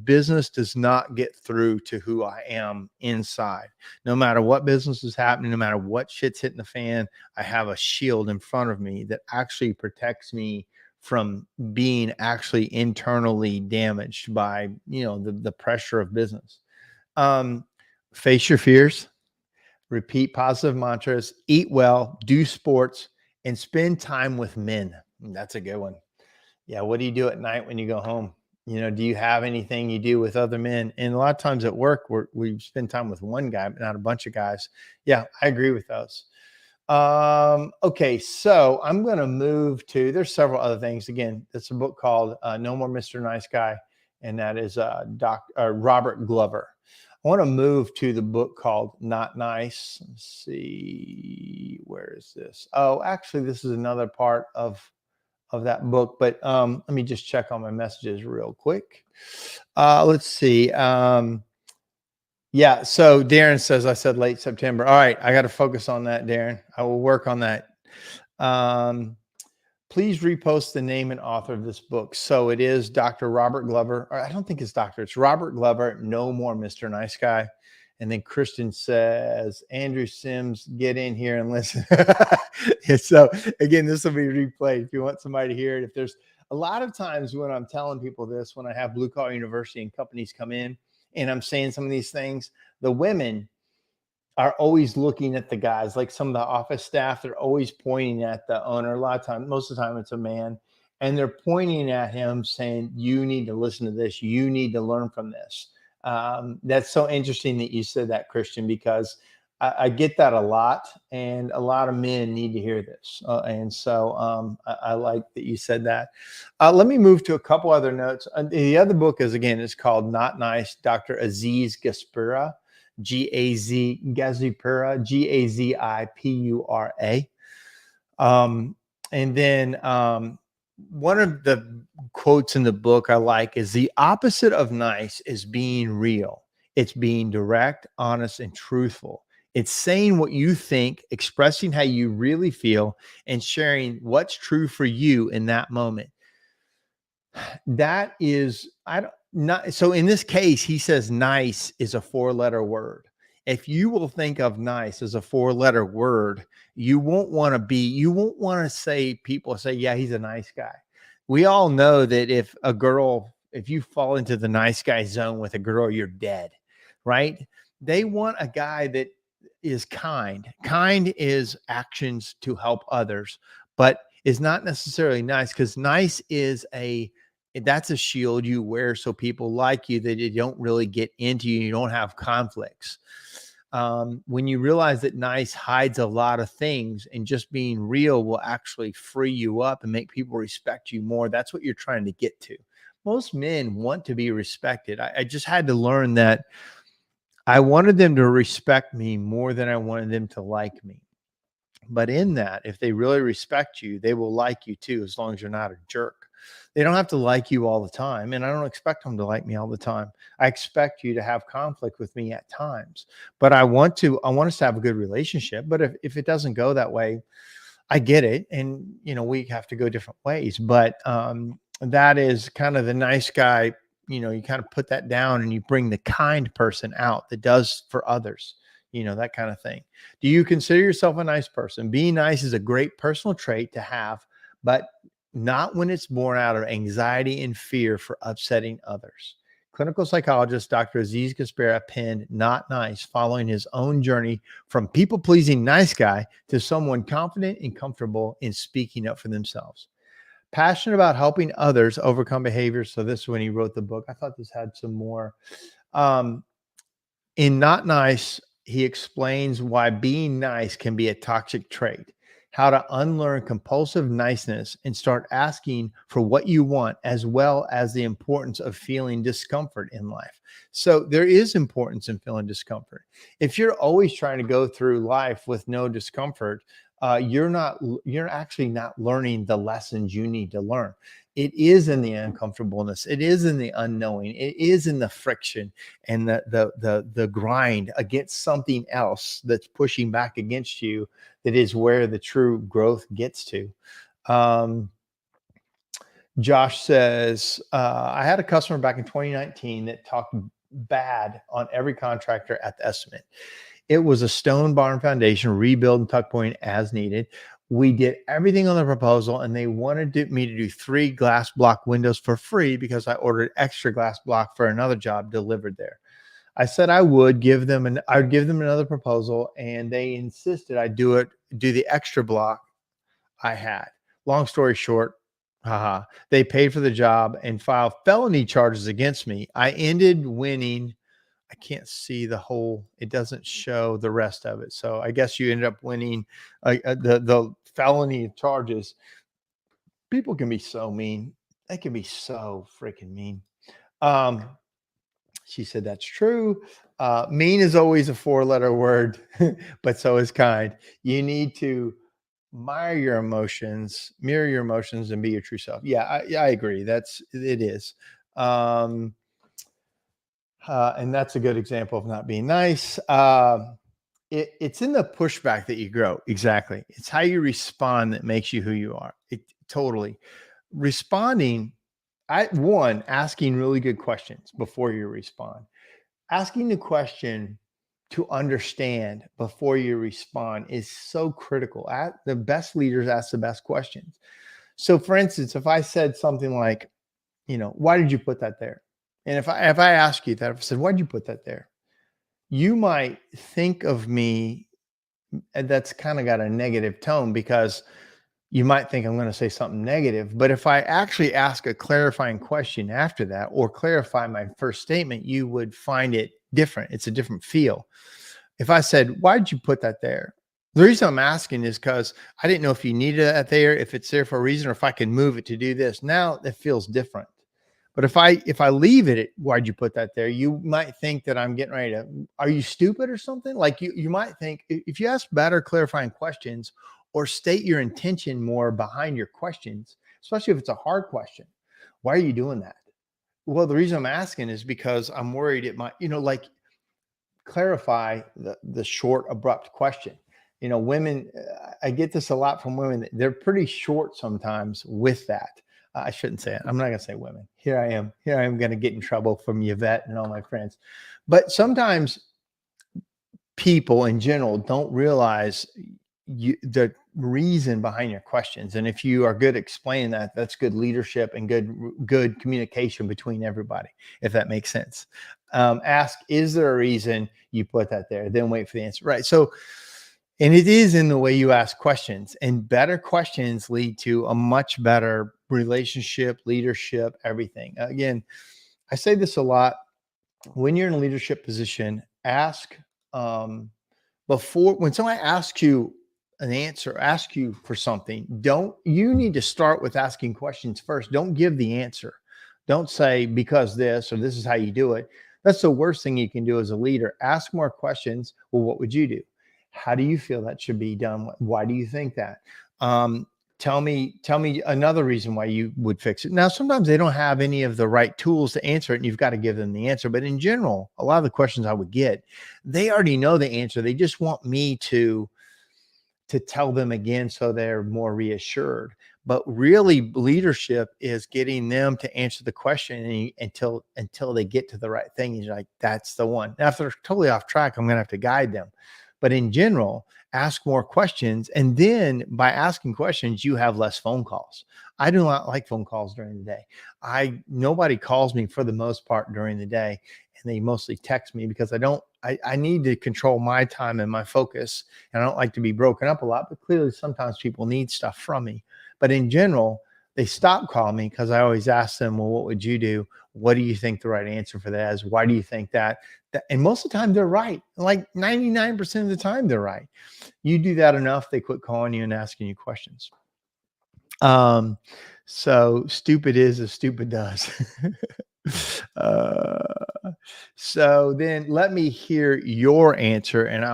business does not get through to who I am inside. No matter what business is happening, no matter what shit's hitting the fan, I have a shield in front of me that actually protects me from being actually internally damaged by, the pressure of business. Um, Face your fears, repeat positive mantras, eat well, do sports, and spend time with men. That's a good one. Yeah. What do you do at night when you go home? Do you have anything you do with other men? And a lot of times at work, we spend time with one guy, but not a bunch of guys. Yeah, I agree with those. Okay, so I'm going to move to, there's several other things. Again, it's a book called No More Mr. Nice Guy, and that is Robert Glover. I want to move to the book called Not Nice. Let's see, where is this? Oh, actually, this is another part of that book, but let me just check on my messages real quick. Let's see. Yeah, so Darren says I said late September. All right, I got to focus on that, Darren. I will work on that. Please repost the name and author of this book. So it is Dr. Robert Glover. Or I don't think it's doctor. It's Robert Glover. No More Mr. Nice Guy. And then Christian says, Andrew Sims, get in here and listen. So again, this will be replayed if you want somebody to hear it. If there's a lot of times when I'm telling people this, when I have Blue Collar University and companies come in and I'm saying some of these things, the women are always looking at the guys, like some of the office staff, they're always pointing at the owner. A lot of times, most of the time it's a man, and they're pointing at him saying, you need to listen to this. You need to learn from this. That's so interesting that you said that, Christian, because I get that a lot, and a lot of men need to hear this. And so I like that you said that. Let me move to a couple other notes. The other book is, again, it's called Not Nice, Dr. Aziz Gaspura. Gazipura, Gazipura. And then one of the quotes in the book I like is, the opposite of nice is being real. It's being direct, honest, and truthful. It's saying what you think, expressing how you really feel, and sharing what's true for you in that moment. That is, not so in this case, he says nice is a 4-letter word. If you will think of nice as a 4-letter word, you won't want to say, people say, yeah, he's a nice guy. We all know that if you fall into the nice guy zone with a girl, you're dead, right? They want a guy that is kind. Kind is actions to help others, but is not necessarily nice, because nice is that's a shield you wear so people like you, that you don't really get into you. You don't have conflicts. When you realize that nice hides a lot of things, and just being real will actually free you up and make people respect you more. That's what you're trying to get to. Most men want to be respected. I just had to learn that I wanted them to respect me more than I wanted them to like me. But in that, if they really respect you, they will like you too, as long as you're not a jerk. They don't have to like you all the time, and I don't expect them to like me all the time. I expect you to have conflict with me at times, but I want us to have a good relationship. But if it doesn't go that way, I get it. And, we have to go different ways, but that is kind of the nice guy. You kind of put that down and you bring the kind person out that does for others, that kind of thing. Do you consider yourself a nice person? Being nice is a great personal trait to have, but not when it's born out of anxiety and fear for upsetting others. Clinical psychologist Dr. Aziz Gaspera penned Not Nice following his own journey from people-pleasing nice guy to someone confident and comfortable in speaking up for themselves. Passionate about helping others overcome behaviors. So this is when he wrote the book. I thought this had some more. In Not Nice, he explains why being nice can be a toxic trait, how to unlearn compulsive niceness and start asking for what you want, as well as the importance of feeling discomfort in life. So there is importance in feeling discomfort. If you're always trying to go through life with no discomfort, you're actually not learning the lessons you need to learn. It is in the uncomfortableness. It is in the unknowing. It is in the friction and the grind against something else that's pushing back against you. That is where the true growth gets to. Um, Josh says, I had a customer back in 2019 that talked bad on every contractor at the estimate. It was a stone barn foundation, rebuild and tuck point as needed. We did everything on the proposal, and they wanted me to do 3 glass block windows for free because I ordered extra glass block for another job delivered there. I said I would give them another proposal, and they insisted I do the extra block I had. Long story short, they paid for the job and filed felony charges against me. I ended winning. I can't see the whole, it doesn't show the rest of it. So I guess you ended up winning the felony charges. People can be so mean. They can be so freaking mean. Um, she said that's true. Mean is always a 4-letter word, but so is kind. You need to mirror your emotions, and be your true self. Yeah, I agree. It is. Um, and that's a good example of not being nice. It's in the pushback that you grow. Exactly. It's how you respond that makes you who you are. It totally responding. Asking really good questions before you respond. Asking the question to understand before you respond is so critical. The best leaders ask the best questions. So, for instance, if I said something like, why did you put that there? And if I ask you that, if I said, why did you put that there? You might think of me, and that's kind of got a negative tone because you might think I'm going to say something negative. But if I actually ask a clarifying question after that or clarify my first statement, you would find it different. It's a different feel. If I said, why did you put that there? The reason I'm asking is because I didn't know if you needed that there, if it's there for a reason, or if I can move it to do this. Now it feels different. But if I leave it at why'd you put that there, you might think that I'm getting ready to, are you stupid or something? Like you might think if you ask better clarifying questions or state your intention more behind your questions, especially if it's a hard question. Why are you doing that? Well, the reason I'm asking is because I'm worried it might, like clarify the short, abrupt question. Women, I get this a lot from women. They're pretty short sometimes with that. I shouldn't say it. I'm not going to say women. Here I am going to get in trouble from Yvette and all my friends. But sometimes people in general don't realize the reason behind your questions. And if you are good at explaining that, that's good leadership and good communication between everybody, if that makes sense. Ask, is there a reason you put that there? Then wait for the answer. Right. So, and it is in the way you ask questions, and better questions lead to a much better relationship, leadership, everything. Again, I say this a lot. When you're in a leadership position, ask when someone asks you an answer, ask you for something, you need to start with asking questions first. Don't give the answer. Don't say because this or this is how you do it. That's the worst thing you can do as a leader. Ask more questions. Well, what would you do? How do you feel that should be done? Why do you think that? Tell me another reason why you would fix it. Now, sometimes they don't have any of the right tools to answer it, and you've got to give them the answer. But in general, a lot of the questions I would get, they already know the answer. They just want me to tell them again so they're more reassured. But really, leadership is getting them to answer the question until they get to the right thing. You're like, that's the one. Now, if they're totally off track, I'm going to have to guide them. But in general, ask more questions. And then by asking questions, you have less phone calls. I do not like phone calls during the day. Nobody calls me for the most part during the day. And they mostly text me because I need to control my time and my focus. And I don't like to be broken up a lot, but clearly sometimes people need stuff from me. But in general, they stop calling me because I always ask them, well, what would you do? What do you think the right answer for that is? Why do you think that? And most of the time they're right. Like 99% of the time they're right. You do that enough, they quit calling you and asking you questions. So stupid is as stupid does. So then let me hear your answer and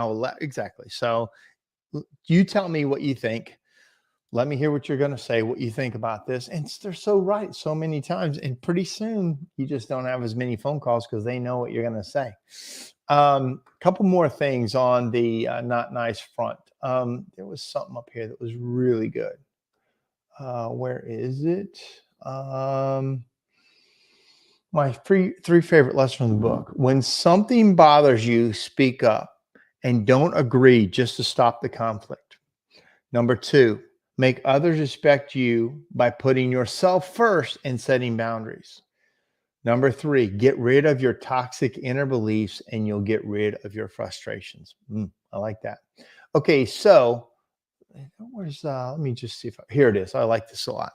exactly. So you tell me what you think. Let me hear what you're going to say, what you think about this. And they're so right so many times. And pretty soon you just don't have as many phone calls because they know what you're going to say. Couple more things on the not nice front. There was something up here that was really good. Where is it? My three favorite lessons from the book. When something bothers you, speak up and don't agree just to stop the conflict. Number two, make others respect you by putting yourself first and setting boundaries. Number three, get rid of your toxic inner beliefs and you'll get rid of your frustrations. I like that. Okay, so where's let me just see if here it is. I like this a lot.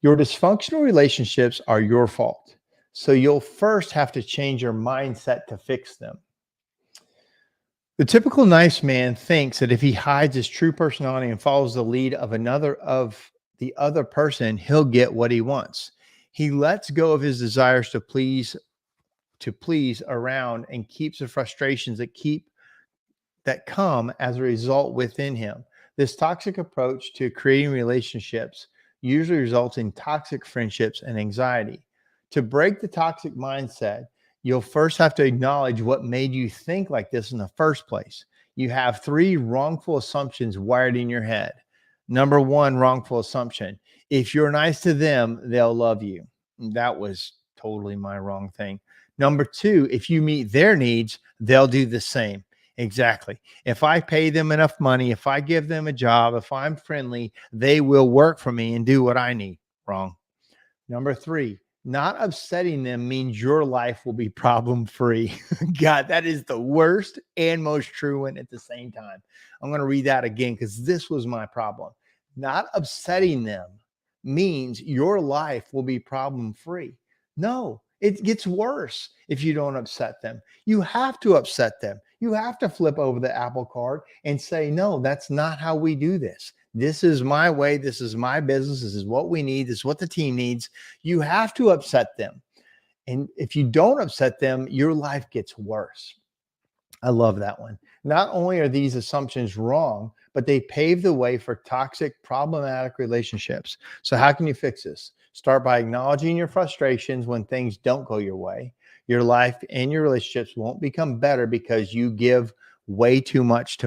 Your dysfunctional relationships are your fault. So you'll first have to change your mindset to fix them. The typical nice man thinks that if he hides his true personality and follows the lead of the other person, he'll get what he wants. He lets go of his desires to please around and keeps the frustrations that come as a result within him. This toxic approach to creating relationships usually results in toxic friendships and anxiety. To break the toxic mindset, you'll first have to acknowledge what made you think like this in the first place. You have three wrongful assumptions wired in your head. Number one wrongful assumption: if you're nice to them, they'll love you. That was totally my wrong thing. Number two, if you meet their needs, they'll do the same. Exactly. If I pay them enough money, if I give them a job, if I'm friendly, they will work for me and do what I need. Wrong. Number three, not upsetting them means your life will be problem free. God, that is the worst and most true one at the same time. I'm going to read that again because this was my problem. Not upsetting them means your life will be problem free. No, it gets worse if you don't upset them. You have to upset them. You have to flip over the apple cart and say, no, that's not how we do this. This is my way. This is my business. This is what we need. This is what the team needs. You have to upset them. And if you don't upset them, your life gets worse. I love that one. Not only are these assumptions wrong, but they pave the way for toxic, problematic relationships. So, how can you fix this? Start by acknowledging your frustrations when things don't go your way. Your life and your relationships won't become better because you give way too much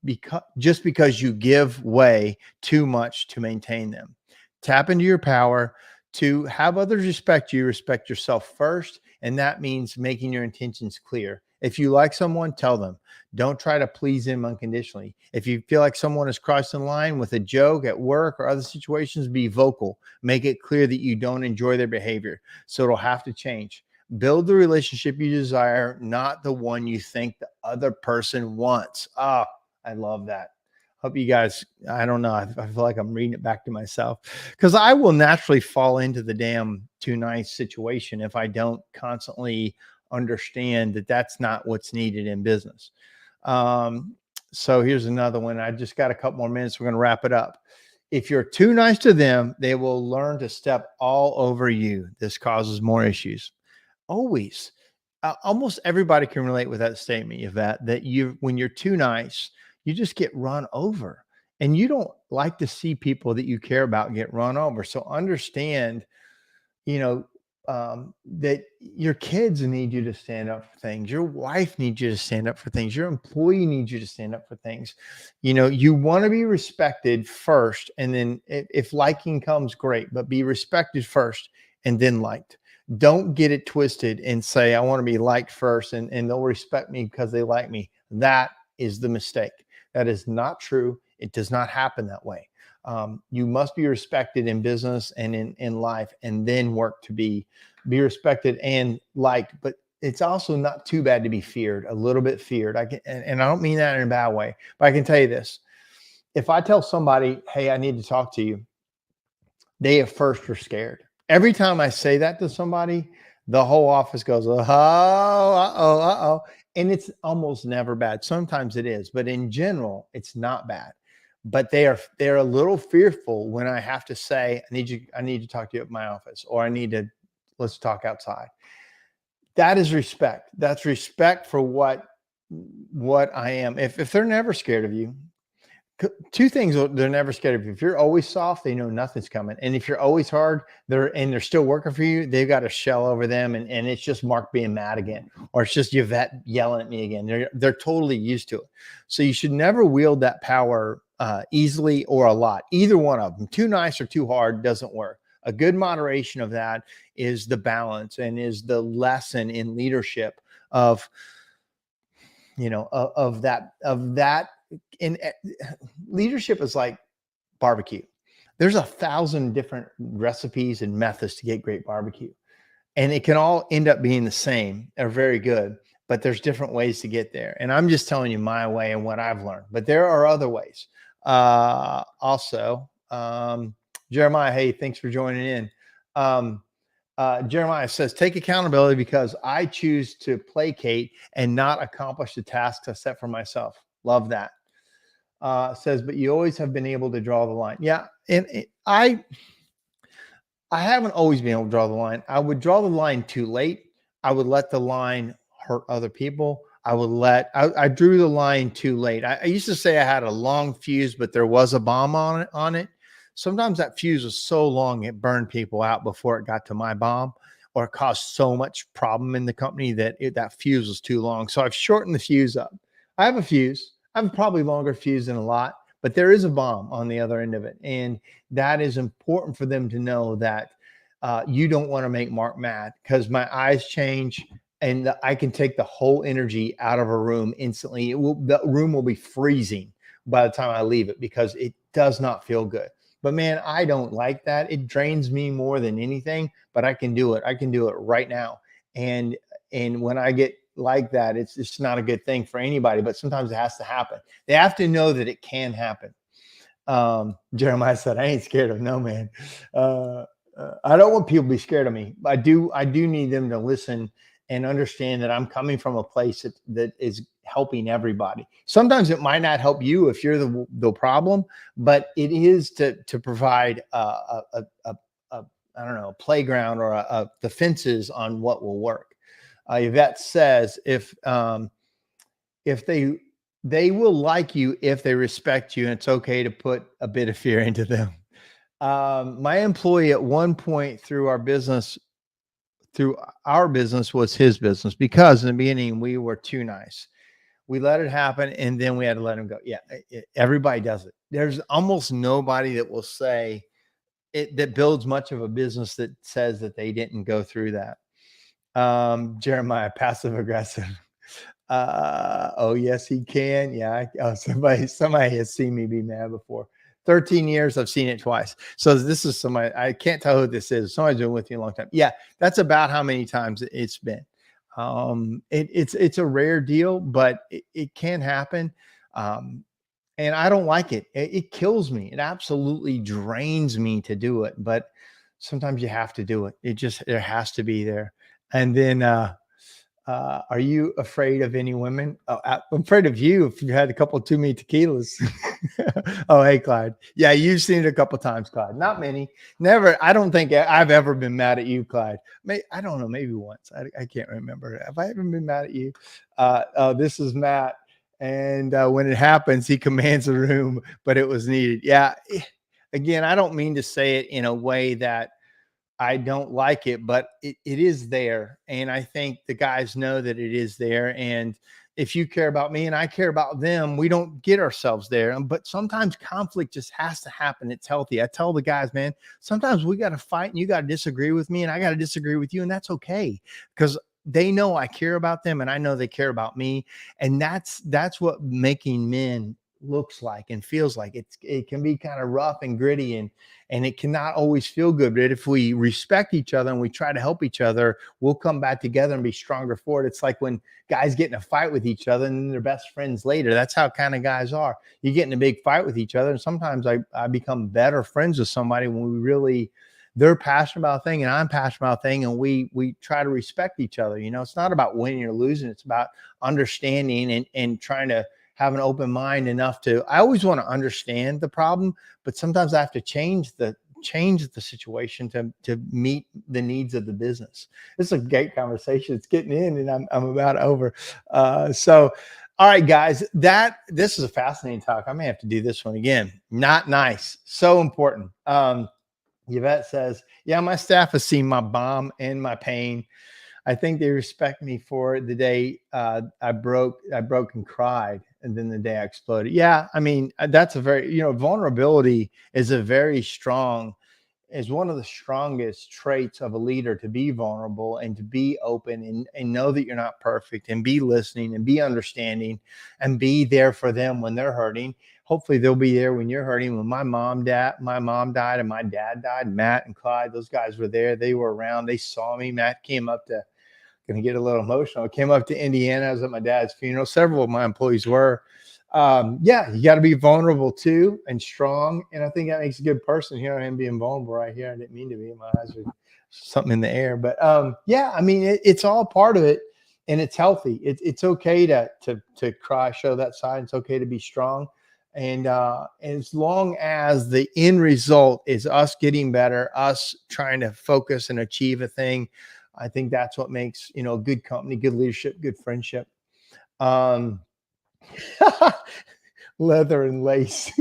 because you give way too much to maintain them. Tap into your power to have others respect you, respect yourself first. And that means making your intentions clear. If you like someone, tell them. Don't try to please them unconditionally. If you feel like someone has crossed the line with a joke at work or other situations, be vocal. Make it clear that you don't enjoy their behavior. So it'll have to change. Build the relationship you desire, not the one you think the other person wants. Ah, I love that. Hope you guys, I don't know. I feel like I'm reading it back to myself because I will naturally fall into the damn too nice situation if I don't constantly understand that that's not what's needed in business. So here's another one. I just got a couple more minutes. We're going to wrap it up. If you're too nice to them, they will learn to step all over you. This causes more issues. Always. Almost everybody can relate with that statement, Yvette, that when you're too nice, you just get run over. And you don't like to see people that you care about get run over. So understand, you know, that your kids need you to stand up for things. Your wife needs you to stand up for things. Your employee needs you to stand up for things. You know, you want to be respected first. And then if liking comes, great, but be respected first and then liked. Don't get it twisted and say, I want to be liked first and they'll respect me because they like me. That is the mistake. That is not true. It does not happen that way. You must be respected in business and in life, and then work to be respected and liked. But it's also not too bad to be feared, a little bit feared. And I don't mean that in a bad way, but I can tell you this. If I tell somebody, hey, I need to talk to you, they at first are scared. Every time I say that to somebody, the whole office goes, oh, uh-oh, uh-oh. And it's almost never bad. Sometimes it is, but in general, it's not bad. But they're a little fearful when I have to say, I need to talk to you at my office, or let's talk outside. That is respect. That's respect for what I am. If they're never scared of you, Two things, they're never scared of you. If you're always soft, they know nothing's coming. And if you're always hard, they're still working for you, they've got a shell over them, and it's just Mark being mad again, or it's just Yvette yelling at me again. They're totally used to it. So you should never wield that power easily or a lot. Either one of them, too nice or too hard, doesn't work. A good moderation of that is the balance and is the lesson in leadership of, of that. In leadership is like barbecue. There's 1,000 different recipes and methods to get great barbecue, and it can all end up being the same or very good, but there's different ways to get there. And I'm just telling you my way and what I've learned, but there are other ways. Also, Jeremiah, hey, thanks for joining in. Jeremiah says, take accountability because I choose to placate and not accomplish the tasks I set for myself. Love that. Says, but you always have been able to draw the line. Yeah. And I haven't always been able to draw the line. I would draw the line too late. I would let the line hurt other people. I drew the line too late. I used to say I had a long fuse, but there was a bomb on it. Sometimes that fuse was so long, it burned people out before it got to my bomb, or it caused so much problem in the company that that fuse was too long. So I've shortened the fuse up. I have a fuse. I have probably longer fuse than a lot, but there is a bomb on the other end of it. And that is important for them to know that you don't want to make Mark mad, because my eyes change and I can take the whole energy out of a room instantly. The room will be freezing by the time I leave it because it does not feel good. But man, I don't like that. It drains me more than anything, but I can do it. I can do it right now. And when I get like that, it's not a good thing for anybody, but sometimes it has to happen. They have to know that it can happen. Jeremiah said, I ain't scared of no man. I don't want people to be scared of me. I do need them to listen and understand that I'm coming from a place that is helping everybody. Sometimes it might not help you if you're the problem, but it is to provide I don't know, a playground or the fences on what will work. Yvette says, if they will like you if they respect you, and it's okay to put a bit of fear into them. My employee at one point through our business was his business, because in the beginning we were too nice. We let it happen, and then we had to let him go. Yeah, everybody does it. There's almost nobody that will say it, that builds much of a business, that says that they didn't go through that. Jeremiah, passive aggressive. Oh yes, he can. Yeah. Somebody has seen me be mad before. 13 years, I've seen it twice. So this is somebody, I can't tell who this is. Somebody's been with you a long time. Yeah, that's about how many times it's been. It's a rare deal, but it can happen. And I don't like it. It kills me. It absolutely drains me to do it. But sometimes you have to do it. There has to be there. And then, are you afraid of any women? Oh, I'm afraid of you if you had a couple too many tequilas. Oh, hey, Clyde. Yeah, you've seen it a couple times, Clyde. Not many. Never. I don't think I've ever been mad at you, Clyde. I don't know. Maybe once. I can't remember. Have I ever been mad at you? This is Matt. And when it happens, he commands a room, but it was needed. Yeah. Again, I don't mean to say it in a way that I don't like it, but it is there. And I think the guys know that it is there. And if you care about me and I care about them, we don't get ourselves there. But sometimes conflict just has to happen. It's healthy. I tell the guys, man, sometimes we got to fight and you got to disagree with me and I got to disagree with you. And that's okay, because they know I care about them and I know they care about me. And that's what making men looks like and feels like. It can be kind of rough and gritty, and it cannot always feel good. But if we respect each other and we try to help each other, we'll come back together and be stronger for it. It's like when guys get in a fight with each other and then they're best friends later. That's how kind of guys are. You get in a big fight with each other, and sometimes I become better friends with somebody when they're passionate about a thing and I'm passionate about a thing, and we try to respect each other. It's not about winning or losing. It's about understanding and trying to have an open mind enough I always want to understand the problem, but sometimes I have to change the situation to meet the needs of the business. It's a great conversation. It's getting in and I'm about over. So All right, guys, this is a fascinating talk. I may have to do this one again. Not nice. So important. Yvette says, yeah, my staff has seen my bomb and my pain. I think they respect me for the day I broke and cried, and then the day I exploded. Yeah, I mean, that's a very, vulnerability is one of the strongest traits of a leader, to be vulnerable and to be open, and know that you're not perfect, and be listening and be understanding and be there for them when they're hurting. Hopefully they'll be there when you're hurting. When my mom died and my dad died, Matt and Clyde, those guys were there. They were around. They saw me. Matt came up to, going to get a little emotional. I came up to Indiana. I was at my dad's funeral. Several of my employees were. Yeah, you got to be vulnerable too, and strong. And I think that makes a good person. Here I am being vulnerable right here. I didn't mean to be. My eyes are something in the air. But yeah, I mean, it's all part of it, and it's healthy. It's okay to cry, show that side. It's okay to be strong. And as long as the end result is us getting better, us trying to focus and achieve a thing, I think that's what makes, good company, good leadership, good friendship. Um, Leather and lace.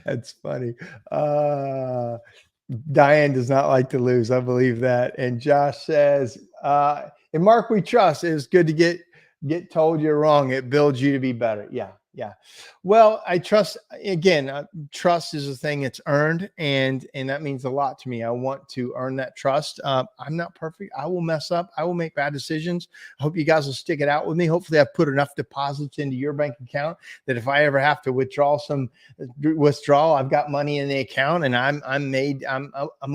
That's funny. Diane does not like to lose. I believe that. And Josh says, and Mark, we trust. It's good to get told you're wrong. It builds you to be better. Yeah. Yeah. Well, I trust, again, trust is a thing that's earned, and that means a lot to me. I want to earn that trust. I'm not perfect. I will mess up. I will make bad decisions. I hope you guys will stick it out with me. Hopefully I've put enough deposits into your bank account that if I ever have to withdraw, I've got money in the account, and I'm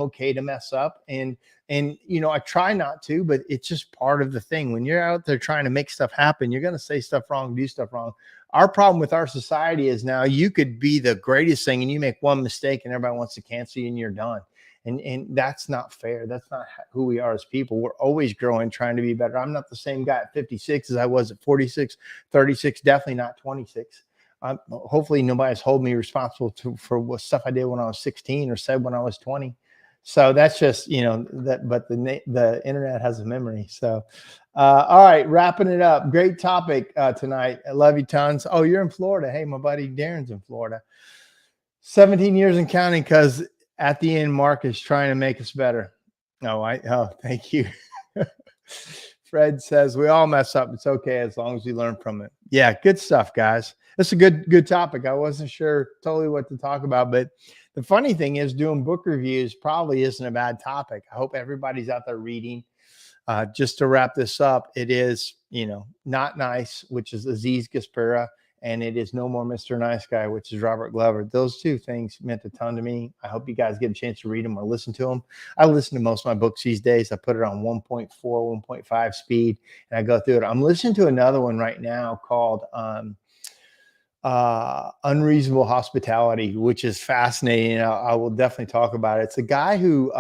okay to mess up. And I try not to, but it's just part of the thing. When you're out there trying to make stuff happen, you're going to say stuff wrong, do stuff wrong. Our problem with our society is now you could be the greatest thing and you make one mistake and everybody wants to cancel you and you're done. And that's not fair. That's not who we are as people. We're always growing, trying to be better. I'm not the same guy at 56 as I was at 46, 36, definitely not 26. Hopefully nobody's holding me responsible for what stuff I did when I was 16 or said when I was 20. So that's just, but the internet has a memory. So, all right, wrapping it up. Great topic tonight. I love you tons. Oh, you're in Florida. Hey, my buddy Darren's in Florida. 17 years and counting, because at the end, Mark is trying to make us better. Thank you. Fred says we all mess up. It's okay as long as we learn from it. Yeah, good stuff, guys. That's a good topic. I wasn't sure totally what to talk about, but the funny thing is doing book reviews probably isn't a bad topic. I hope everybody's out there reading. Just to wrap this up, it is, Not Nice, which is Aziz Gaspara, and it is No More Mr. Nice Guy, which is Robert Glover. Those two things meant a ton to me. I hope you guys get a chance to read them or listen to them. I listen to most of my books these days. I put it on 1.4, 1.5 speed, and I go through it. I'm listening to another one right now called Unreasonable Hospitality, which is fascinating. I will definitely talk about it. It's a guy who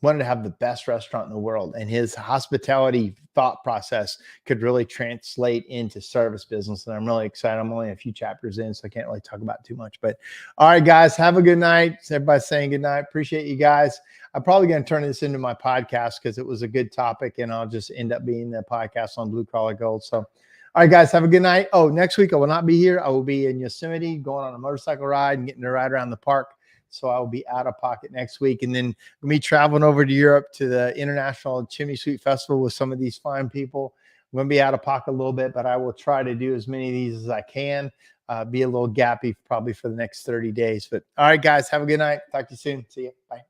wanted to have the best restaurant in the world, and his hospitality thought process could really translate into service business. And I'm really excited. I'm only a few chapters in, so I can't really talk about it too much. But all right, guys, have a good night. Everybody's saying good night. Appreciate you guys. I'm probably going to turn this into my podcast because it was a good topic, and I'll just end up being the podcast on Blue Collar Gold. So, all right, guys, have a good night. Oh, next week I will not be here. I will be in Yosemite going on a motorcycle ride and getting to ride around the park. So I will be out of pocket next week. And then we'll be traveling over to Europe to the International Chimney Sweet Festival with some of these fine people. I'm going to be out of pocket a little bit, but I will try to do as many of these as I can. Be a little gappy probably for the next 30 days. But all right, guys, have a good night. Talk to you soon. See you. Bye.